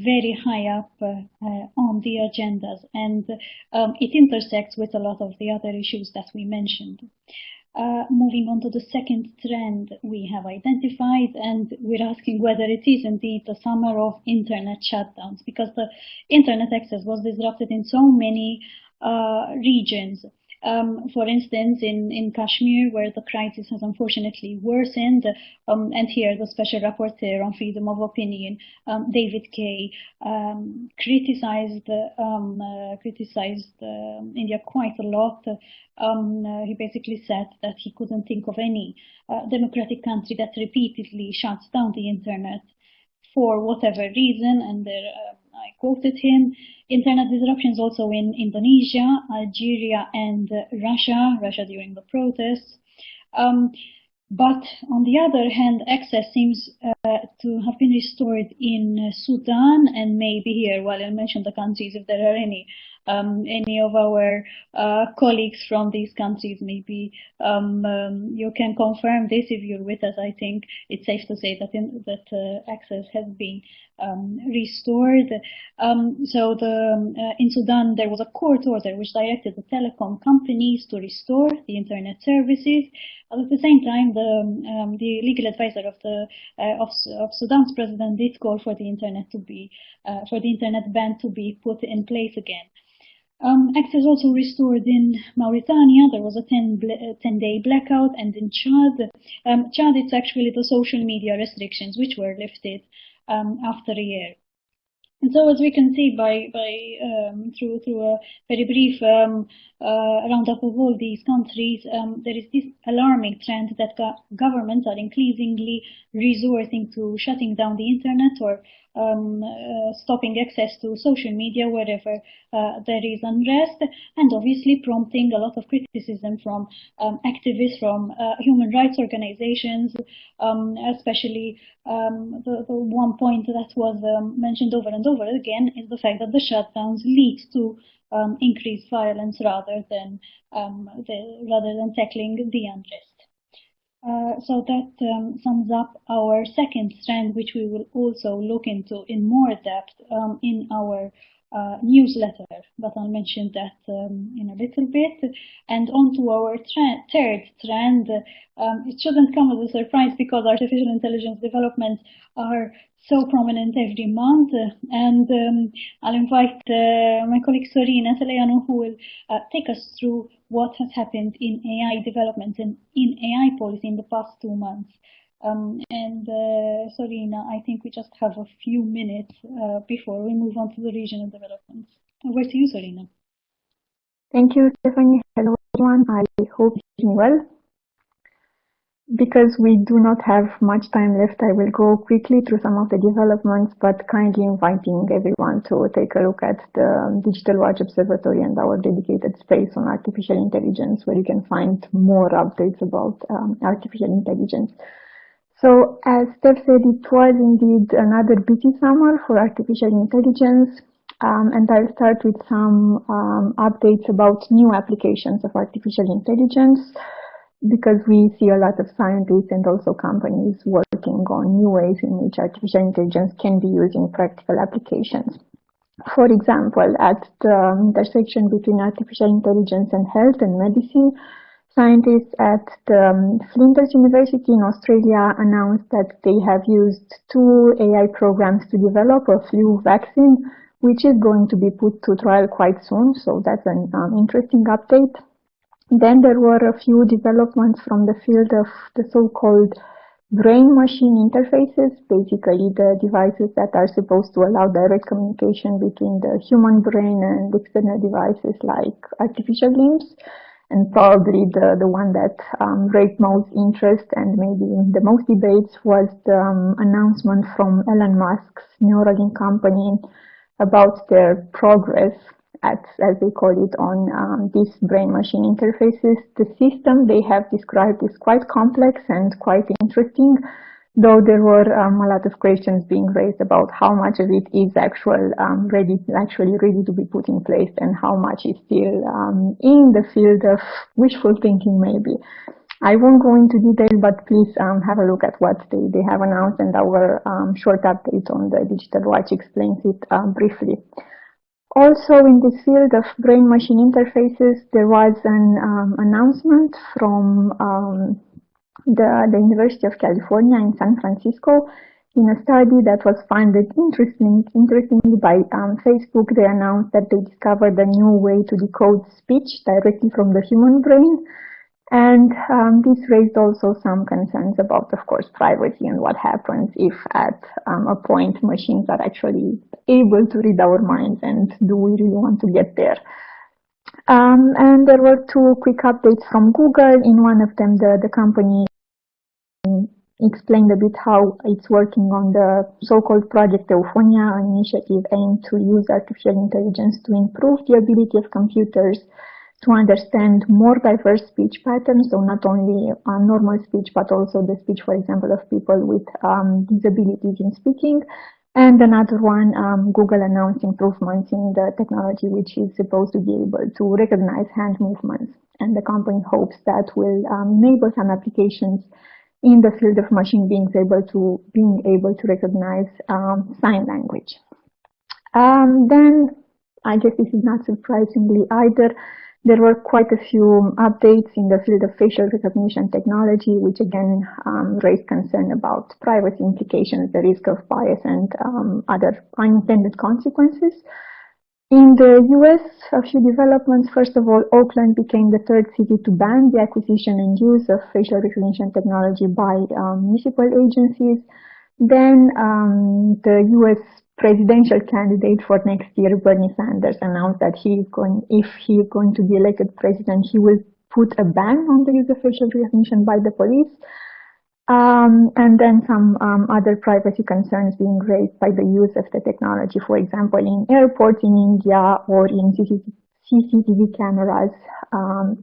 very high up on the agendas, and it intersects with a lot of the other issues that we mentioned. Moving on to the second trend we have identified, and we're asking whether it is indeed the summer of internet shutdowns, because the internet access was disrupted in so many regions. For instance, in Kashmir, where the crisis has unfortunately worsened, and here the Special Rapporteur on Freedom of Opinion, David Kay, criticized India quite a lot. He basically said that he couldn't think of any democratic country that repeatedly shuts down the internet for whatever reason, and I quoted him. Internet disruptions also in Indonesia, Algeria, and Russia during the protests. But on the other hand, access seems to have been restored in Sudan, and maybe here, while I mention the countries, if there are any of our colleagues from these countries, maybe you can confirm this if you're with us. I think it's safe to say that access has been restored. So in Sudan, there was a court order which directed the telecom companies to restore the internet services. At the same time, the legal advisor of Sudan's president did call for the internet ban to be put in place again. Access also restored in Mauritania. There was a 10-day blackout, and in Chad, it's actually the social media restrictions which were lifted after a year. And so, as we can see through a very brief roundup of all these countries, there is this alarming trend that governments are increasingly resorting to shutting down the internet or stopping access to social media wherever there is unrest, and obviously prompting a lot of criticism from activists, from human rights organizations, especially the one point that was mentioned over and over again is the fact that the shutdowns lead to increased violence rather than tackling the unrest. So that sums up our second strand, which we will also look into in more depth in our newsletter, but I'll mention that in a little bit. And on to our third trend. It shouldn't come as a surprise because artificial intelligence developments are so prominent every month, and I'll invite my colleague Sorina Seleanu, who will take us through what has happened in AI developments and in AI policy in the past 2 months. Sorina, I think we just have a few minutes before we move on to the regional developments. Over to you, Sorina. Thank you, Stephanie. Hello, everyone. I hope well. Because we do not have much time left, I will go quickly through some of the developments, but kindly inviting everyone to take a look at the Digital Watch Observatory and our dedicated space on artificial intelligence, where you can find more updates about artificial intelligence. So, as Steph said, it was indeed another busy summer for artificial intelligence, and I'll start with some updates about new applications of artificial intelligence, because we see a lot of scientists and also companies working on new ways in which artificial intelligence can be used in practical applications. For example, at the intersection between artificial intelligence and health and medicine, scientists at the Flinders University in Australia announced that they have used 2 AI programs to develop a flu vaccine, which is going to be put to trial quite soon, so that's an interesting update. Then there were a few developments from the field of the so-called brain-machine interfaces, basically the devices that are supposed to allow direct communication between the human brain and external devices like artificial limbs. And probably the one that raised most interest and maybe the most debates was the announcement from Elon Musk's Neuralink company about their progress as they call it, on these brain-machine interfaces. The system they have described is quite complex and quite interesting, though there were a lot of questions being raised about how much of it is actually ready to be put in place and how much is still in the field of wishful thinking, maybe. I won't go into detail, but please have a look at what they have announced, and our short update on the Digital Watch explains it briefly. Also, in the field of brain-machine interfaces, there was an announcement from the University of California in San Francisco. In a study that was funded interestingly by Facebook, they announced that they discovered a new way to decode speech directly from the human brain. And this raised also some concerns about, of course, privacy and what happens if at a point machines are actually able to read our minds, and do we really want to get there? And there were 2 quick updates from Google. In one of them, the company explained a bit how it's working on the so-called Project Euphonia, an initiative aimed to use artificial intelligence to improve the ability of computers to understand more diverse speech patterns, so not only normal speech, but also the speech, for example, of people with disabilities in speaking. And another one, Google announced improvements in the technology, which is supposed to be able to recognize hand movements. And the company hopes that will enable some applications in the field of machine being able to recognize sign language. Then, I guess this is not surprisingly either, there were quite a few updates in the field of facial recognition technology, which again raised concern about privacy implications, the risk of bias, and other unintended consequences. In the US, a few developments. First of all, Oakland became the 3rd city to ban the acquisition and use of facial recognition technology by municipal agencies. Then the US presidential candidate for next year, Bernie Sanders, announced that if he is going to be elected president, he will put a ban on the use of facial recognition by the police. And then some other privacy concerns being raised by the use of the technology, for example, in airports in India or in CCTV cameras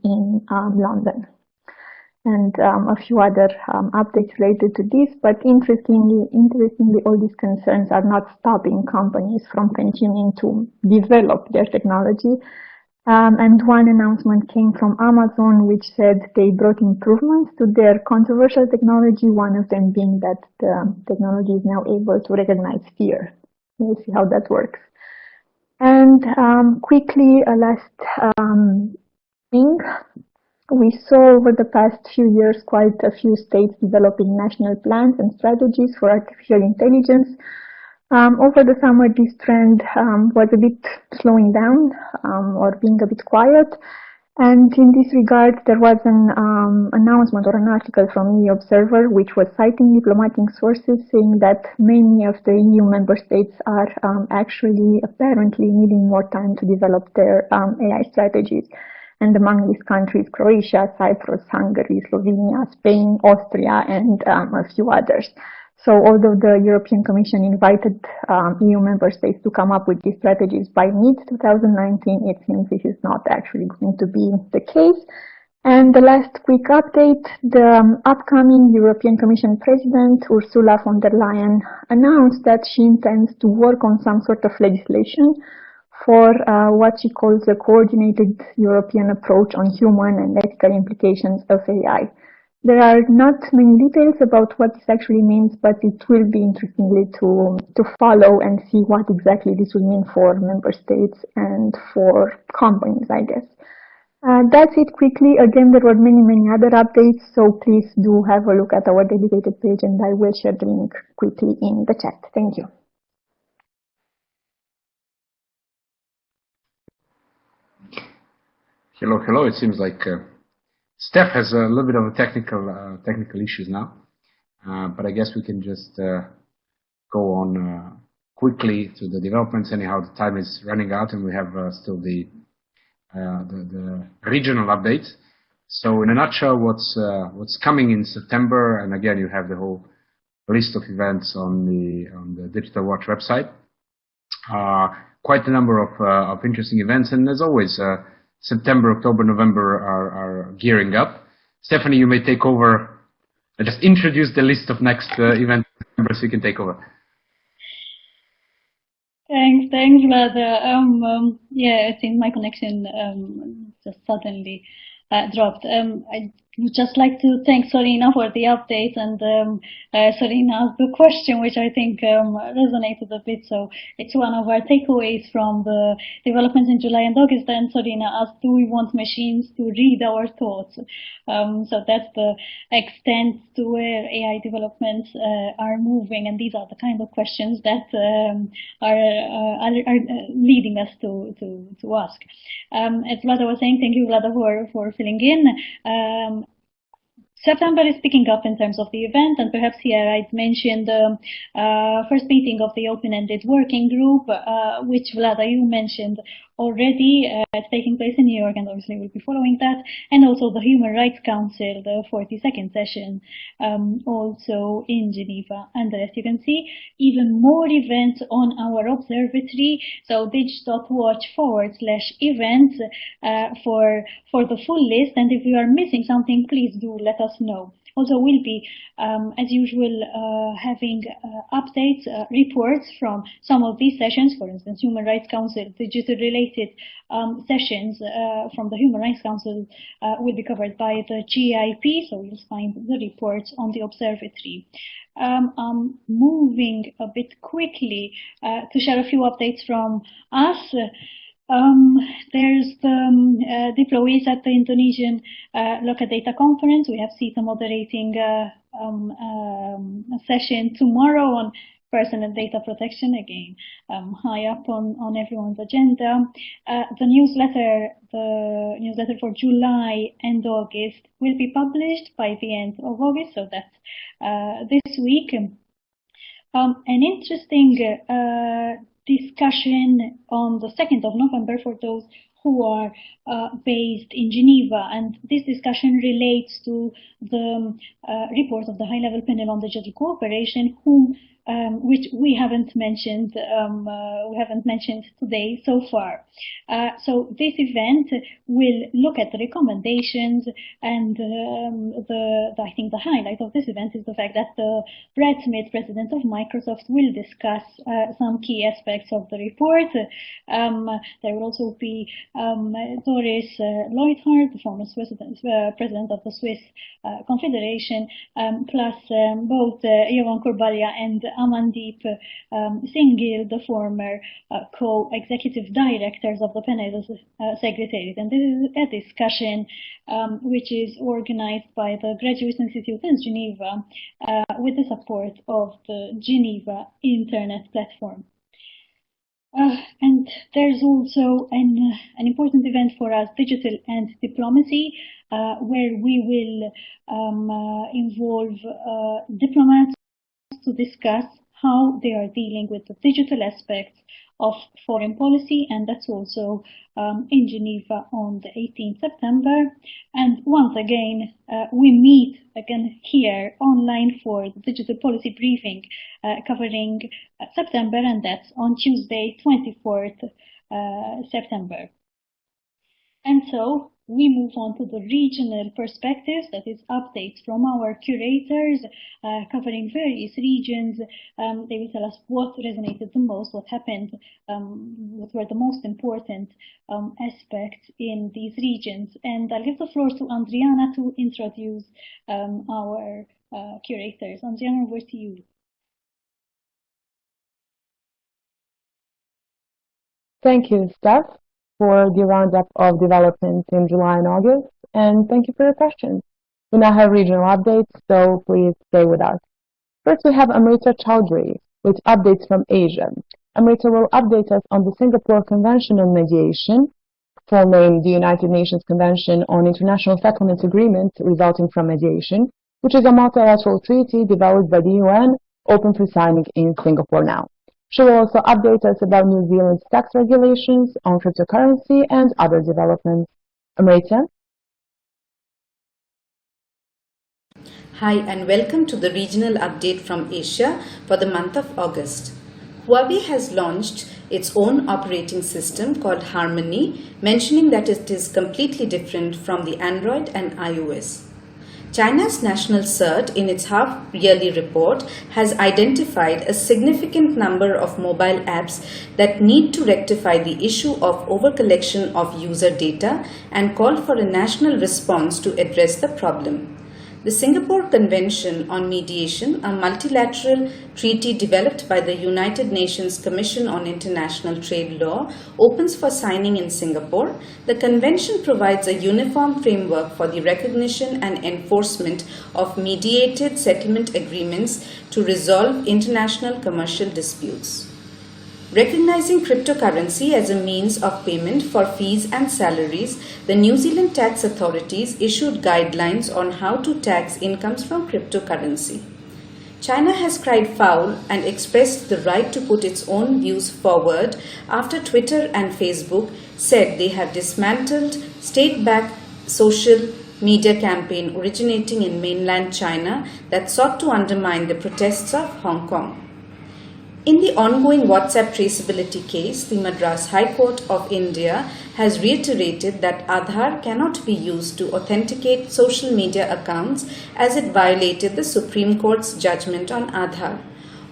in London. And a few other updates related to this, but interestingly, all these concerns are not stopping companies from continuing to develop their technology. And one announcement came from Amazon, which said they brought improvements to their controversial technology, one of them being that the technology is now able to recognize fear. We'll see how that works. And quickly, a last thing. We saw over the past few years quite a few states developing national plans and strategies for artificial intelligence. Over the summer, this trend was a bit slowing down or being a bit quiet. And in this regard, there was an announcement or an article from The Observer, which was citing diplomatic sources saying that many of the EU member states are actually apparently needing more time to develop their AI strategies. And among these countries, Croatia, Cyprus, Hungary, Slovenia, Spain, Austria, and a few others. So although the European Commission invited EU member states to come up with these strategies by mid-2019, it seems this is not actually going to be the case. And the last quick update, the upcoming European Commission President, Ursula von der Leyen, announced that she intends to work on some sort of legislation for what she calls a coordinated European approach on human and ethical implications of AI. There are not many details about what this actually means, but it will be interesting to follow and see what exactly this will mean for member states and for companies, I guess. That's it quickly. Again, there were many other updates, so please do have a look at our dedicated page, and I will share the link quickly in the chat. Thank you. Hello. It seems like Steph has a little bit of a technical issues now, but I guess we can just go on quickly to the developments. Anyhow, the time is running out, and we have still the regional updates. So in a nutshell, what's coming in September, and again, you have the whole list of events on the Digital Watch website. Quite a number of interesting events, and as always, September, October, November are gearing up. Stephanie, you may take over. I just introduce the list of next events, so you can take over. Thanks, Vlad. Yeah, I think my connection just suddenly dropped. I would just like to thank Sorina for the update, and Sorina asked the question, which I think resonated a bit. So it's one of our takeaways from the developments in July and August. And Sorina asked, do we want machines to read our thoughts? So that's the extent to where AI developments are moving, and these are the kind of questions that are leading us to ask. As Vlada was saying, thank you, Vlada, for filling in. September is picking up in terms of the event, and perhaps here I'd mention the first meeting of the open-ended working group, which, Vlada, you mentioned already. It's taking place in New York, and obviously we'll be following that, and also the Human Rights Council, the 42nd session, also in Geneva. And as you can see, even more events on our observatory, so dig.watch/events for the full list, and if you are missing something, please do let us know. Also, we'll be, as usual, having updates, reports from some of these sessions. For instance, Human Rights Council, digital-related sessions from the Human Rights Council will be covered by the GIP, so you'll find the reports on the observatory. I'm moving a bit quickly to share a few updates from us. There's the DiploFoundation at the Indonesian Local Data Conference. We have CETA moderating a session tomorrow on personal data protection, again, high up on everyone's agenda. The newsletter for July and August will be published by the end of August, so that's this week. An interesting discussion on the 2nd of November for those who are based in Geneva, and this discussion relates to the report of the high-level panel on digital cooperation, which we haven't mentioned today so far. So this event will look at the recommendations, and I think the highlight of this event is the fact that Brad Smith, president of Microsoft, will discuss some key aspects of the report. There will also be Doris Leuthard, the former president of the Swiss Confederation, plus both Jovan Kurbalia and Amandeep Singhil, the former co-executive directors of the panel secretariat. And this is a discussion which is organized by the Graduate Institute in Geneva with the support of the Geneva Internet platform. And there's also an important event for us, Digital and Diplomacy, where we will involve diplomats to discuss how they are dealing with the digital aspects of foreign policy, and that's also in Geneva on the 18th September. And once again, we meet again here online for the digital policy briefing covering September, and that's on Tuesday, 24th September. And so we move on to the regional perspectives, that is updates from our curators covering various regions. They will tell us what resonated the most, what happened, what were the most important aspects in these regions. And I'll give the floor to Andriana to introduce our curators. Andriana, over to you. Thank you, Steph, for the roundup of developments in July and August, and thank you for your questions. We now have regional updates, so please stay with us. First, we have Amrita Chowdhury with updates from Asia. Amrita will update us on the Singapore Convention on Mediation, full name the United Nations Convention on International Settlement Agreement resulting from mediation, which is a multilateral treaty developed by the UN, open for signing in Singapore now. She will also update us about New Zealand's tax regulations on cryptocurrency and other developments. Amrita? Hi and welcome to the regional update from Asia for the month of August. Huawei has launched its own operating system called Harmony, mentioning that it is completely different from the Android and iOS. China's National CERT, in its half-yearly report, has identified a significant number of mobile apps that need to rectify the issue of overcollection of user data and called for a national response to address the problem. The Singapore Convention on Mediation, a multilateral treaty developed by the United Nations Commission on International Trade Law, opens for signing in Singapore. The convention provides a uniform framework for the recognition and enforcement of mediated settlement agreements to resolve international commercial disputes. Recognizing cryptocurrency as a means of payment for fees and salaries, the New Zealand tax authorities issued guidelines on how to tax incomes from cryptocurrency. China has cried foul and expressed the right to put its own views forward after Twitter and Facebook said they have dismantled state-backed social media campaign originating in mainland China that sought to undermine the protests of Hong Kong. In the ongoing WhatsApp traceability case, the Madras High Court of India has reiterated that Aadhaar cannot be used to authenticate social media accounts as it violated the Supreme Court's judgment on Aadhaar.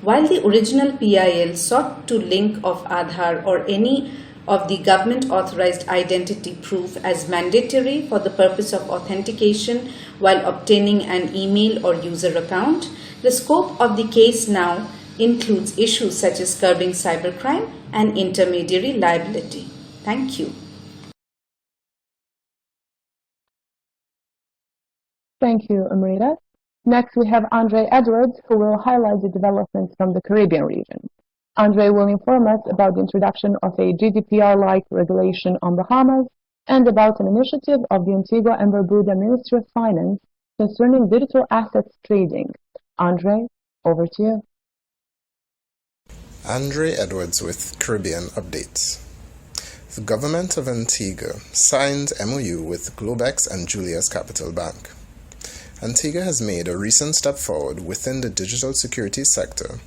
While the original PIL sought to link of Aadhaar or any of the government-authorized identity proof as mandatory for the purpose of authentication while obtaining an email or user account, the scope of the case now includes issues such as curbing cybercrime and intermediary liability. Thank you. Thank you, Amrita. Next, we have Andre Edwards, who will highlight the developments from the Caribbean region. Andre will inform us about the introduction of a GDPR-like regulation on Bahamas and about an initiative of the Antigua and Barbuda Ministry of Finance concerning digital assets trading. Andre, over to you. Andre Edwards with Caribbean Updates. The government of Antigua signed MOU with Globex and Julius Capital Bank. Antigua has made a recent step forward within the digital securities sector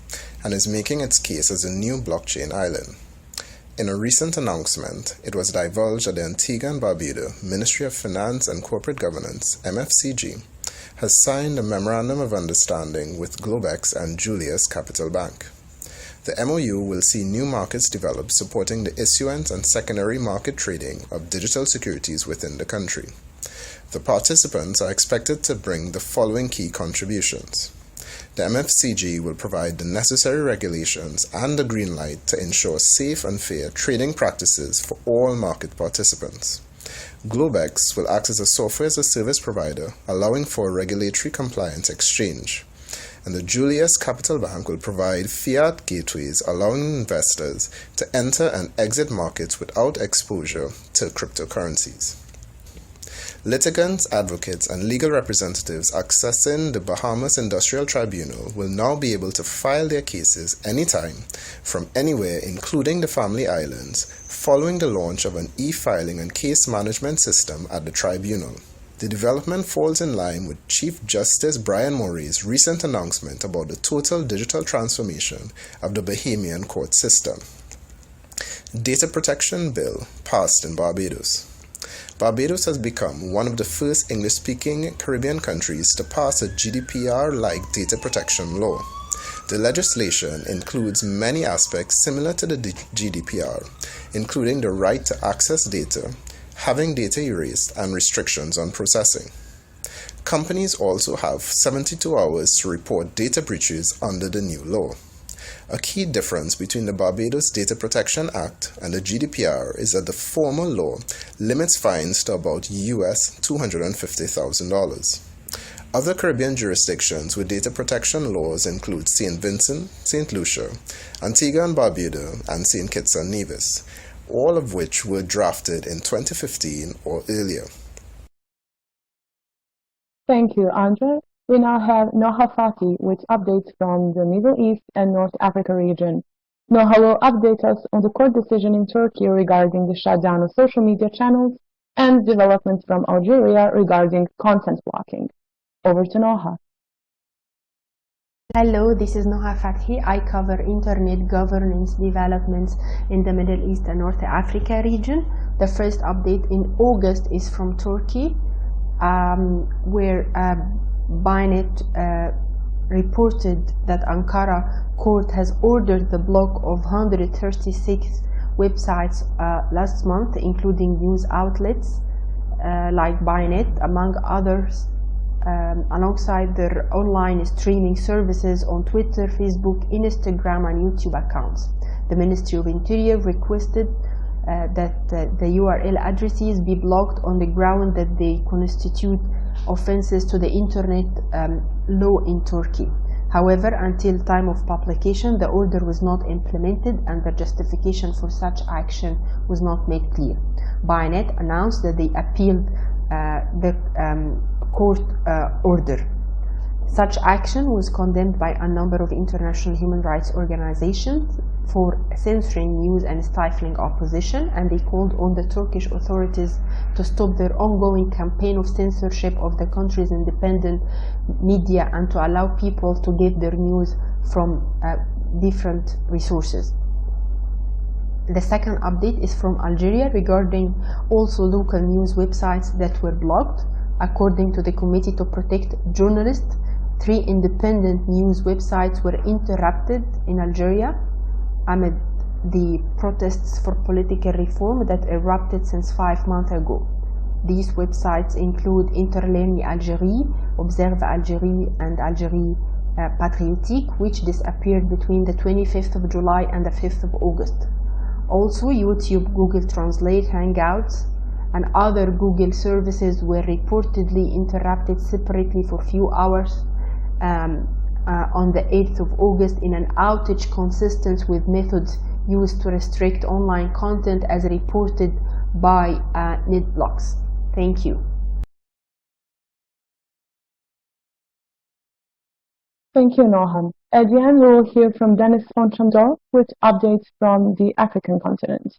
and is making its case as a new blockchain island. In a recent announcement, it was divulged that the Antigua and Barbuda Ministry of Finance and Corporate Governance, MFCG, has signed a Memorandum of Understanding with Globex and Julius Capital Bank. The MOU will see new markets develop supporting the issuance and secondary market trading of digital securities within the country. The participants are expected to bring the following key contributions. The MFCG will provide the necessary regulations and the green light to ensure safe and fair trading practices for all market participants. Globex will act as a software-as-a-service provider, allowing for a regulatory compliance exchange. And the Julius Capital Bank will provide fiat gateways allowing investors to enter and exit markets without exposure to cryptocurrencies. Litigants, advocates, and legal representatives accessing the Bahamas Industrial Tribunal will now be able to file their cases anytime, from anywhere, including the Family Islands, following the launch of an e-filing and case management system at the tribunal. The development falls in line with Chief Justice Brian Murray's recent announcement about the total digital transformation of the Bahamian court system. Data Protection Bill passed in Barbados. Barbados has become one of the first English-speaking Caribbean countries to pass a GDPR-like data protection law. The legislation includes many aspects similar to the GDPR, including the right to access data, having data erased, and restrictions on processing. Companies also have 72 hours to report data breaches under the new law. A key difference between the Barbados Data Protection Act and the GDPR is that the former law limits fines to about US $250,000. Other Caribbean jurisdictions with data protection laws include St. Vincent, St. Lucia, Antigua and Barbuda, and St. Kitts and Nevis, all of which were drafted in 2015 or earlier. Thank you, Andre. We now have Noha Fati with updates from the Middle East and North Africa region. Noha will update us on the court decision in Turkey regarding the shutdown of social media channels and developments from Algeria regarding content blocking. Over to Noha. Hello, this is Noha Fathi. I cover internet governance developments in the Middle East and North Africa region. The first update in August is from Turkey, where Bainet reported that Ankara court has ordered the block of 136 websites last month, including news outlets like Bainet, among others, alongside their online streaming services on Twitter, Facebook, Instagram, and YouTube accounts. The Ministry of Interior requested that the URL addresses be blocked on the ground that they constitute offenses to the internet law in Turkey. However, until time of publication, the order was not implemented and the justification for such action was not made clear. Bainet announced that they appealed the court order. Such action was condemned by a number of international human rights organizations for censoring news and stifling opposition, and they called on the Turkish authorities to stop their ongoing campaign of censorship of the country's independent media and to allow people to get their news from different resources. The second update is from Algeria regarding also local news websites that were blocked. According to the Committee to Protect Journalists, 3 independent news websites were interrupted in Algeria amid the protests for political reform that erupted since 5 months ago. These websites include Interlemi Algérie, Observe Algérie, and Algérie Patriotique, which disappeared between the 25th of July and the 5th of August. Also, YouTube, Google Translate, Hangouts, and other Google services were reportedly interrupted separately for a few hours on the 8th of August in an outage consistent with methods used to restrict online content as reported by NetBlocks. Thank you. Thank you, Nohan. At the end, we will hear from Dennis Fonchandor with updates from the African continent.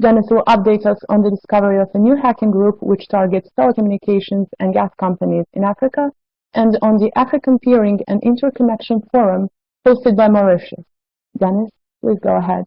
Dennis will update us on the discovery of a new hacking group which targets telecommunications and gas companies in Africa, and on the African Peering and Interconnection Forum hosted by Mauritius. Dennis, please go ahead.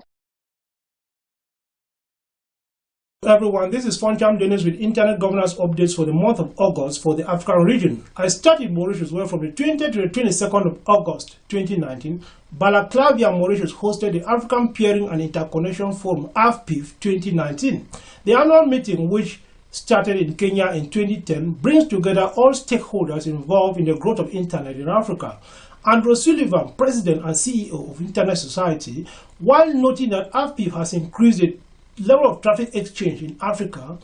Hello everyone, this is Foncham Dennis with Internet Governance updates for the month of August for the African region. I started Mauritius where from the 20th to the 22nd of August 2019, Balaclavia, Mauritius hosted the African Peering and Interconnection Forum, AFPIF 2019. The annual meeting, which started in Kenya in 2010, brings together all stakeholders involved in the growth of Internet in Africa. Andrew Sullivan, President and CEO of Internet Society, while noting that AFPIF has increased the level of traffic exchange in Africa,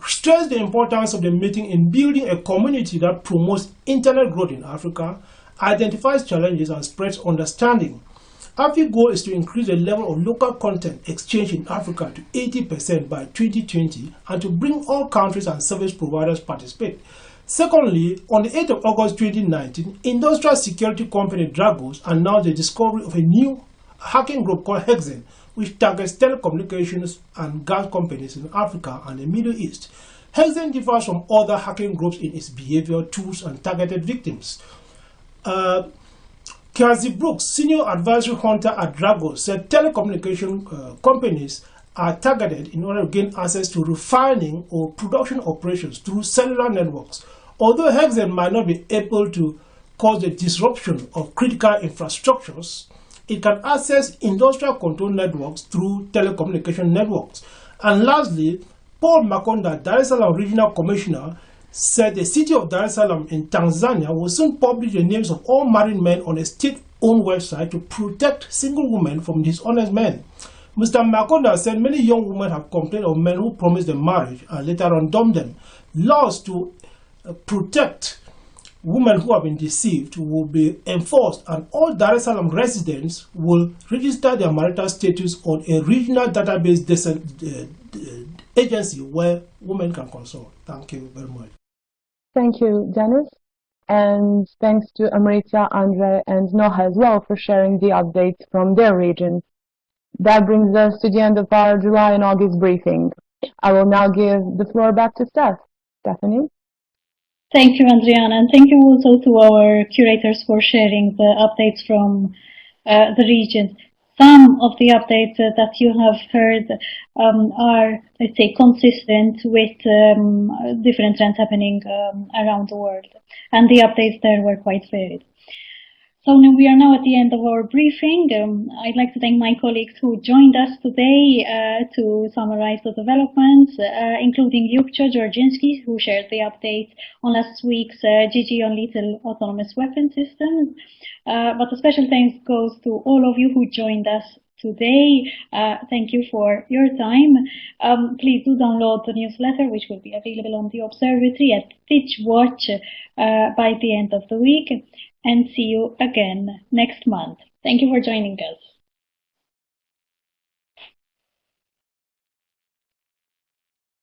stressed the importance of the meeting in building a community that promotes internet growth in Africa, identifies challenges and spreads understanding. AFRI's goal is to increase the level of local content exchange in Africa to 80% by 2020 and to bring all countries and service providers participate. Secondly, on the 8th of August 2019, industrial security company Dragos announced the discovery of a new hacking group called Hexen, which targets telecommunications and gas companies in Africa and the Middle East. Hexen differs from other hacking groups in its behavior, tools, and targeted victims. Kiazi Brooks, senior advisory hunter at Dragos, said telecommunication companies are targeted in order to gain access to refining or production operations through cellular networks. Although Hexen might not be able to cause the disruption of critical infrastructures, it can access industrial control networks through telecommunication networks. And lastly, Paul Makonda, Dar es Salaam Regional Commissioner, said the city of Dar es Salaam in Tanzania will soon publish the names of all married men on a state-owned website to protect single women from dishonest men. Mr. Makonda said many young women have complained of men who promised them marriage and later on dumped them. Laws to protect women who have been deceived will be enforced, and all Dar es Salaam residents will register their marital status on a regional database agency where women can consult. Thank you very much. Thank you, Dennis. And thanks to Amrita, Andre, and Noha as well for sharing the updates from their regions. That brings us to the end of our July and August briefing. I will now give the floor back to Steph. Stephanie? Thank you, Adriana, and thank you also to our curators for sharing the updates from the regions. Some of the updates that you have heard are, let's say, consistent with different trends happening around the world, and the updates there were quite varied. So we are now at the end of our briefing. I'd like to thank my colleagues who joined us today to summarize the developments, including Yukcha Georginski, who shared the update on last week's GG on lethal autonomous weapon systems. But a special thanks goes to all of you who joined us today. Thank you for your time. Please do download the newsletter, which will be available on the observatory at TheGIP by the end of the week. And see you again next month. Thank you for joining us.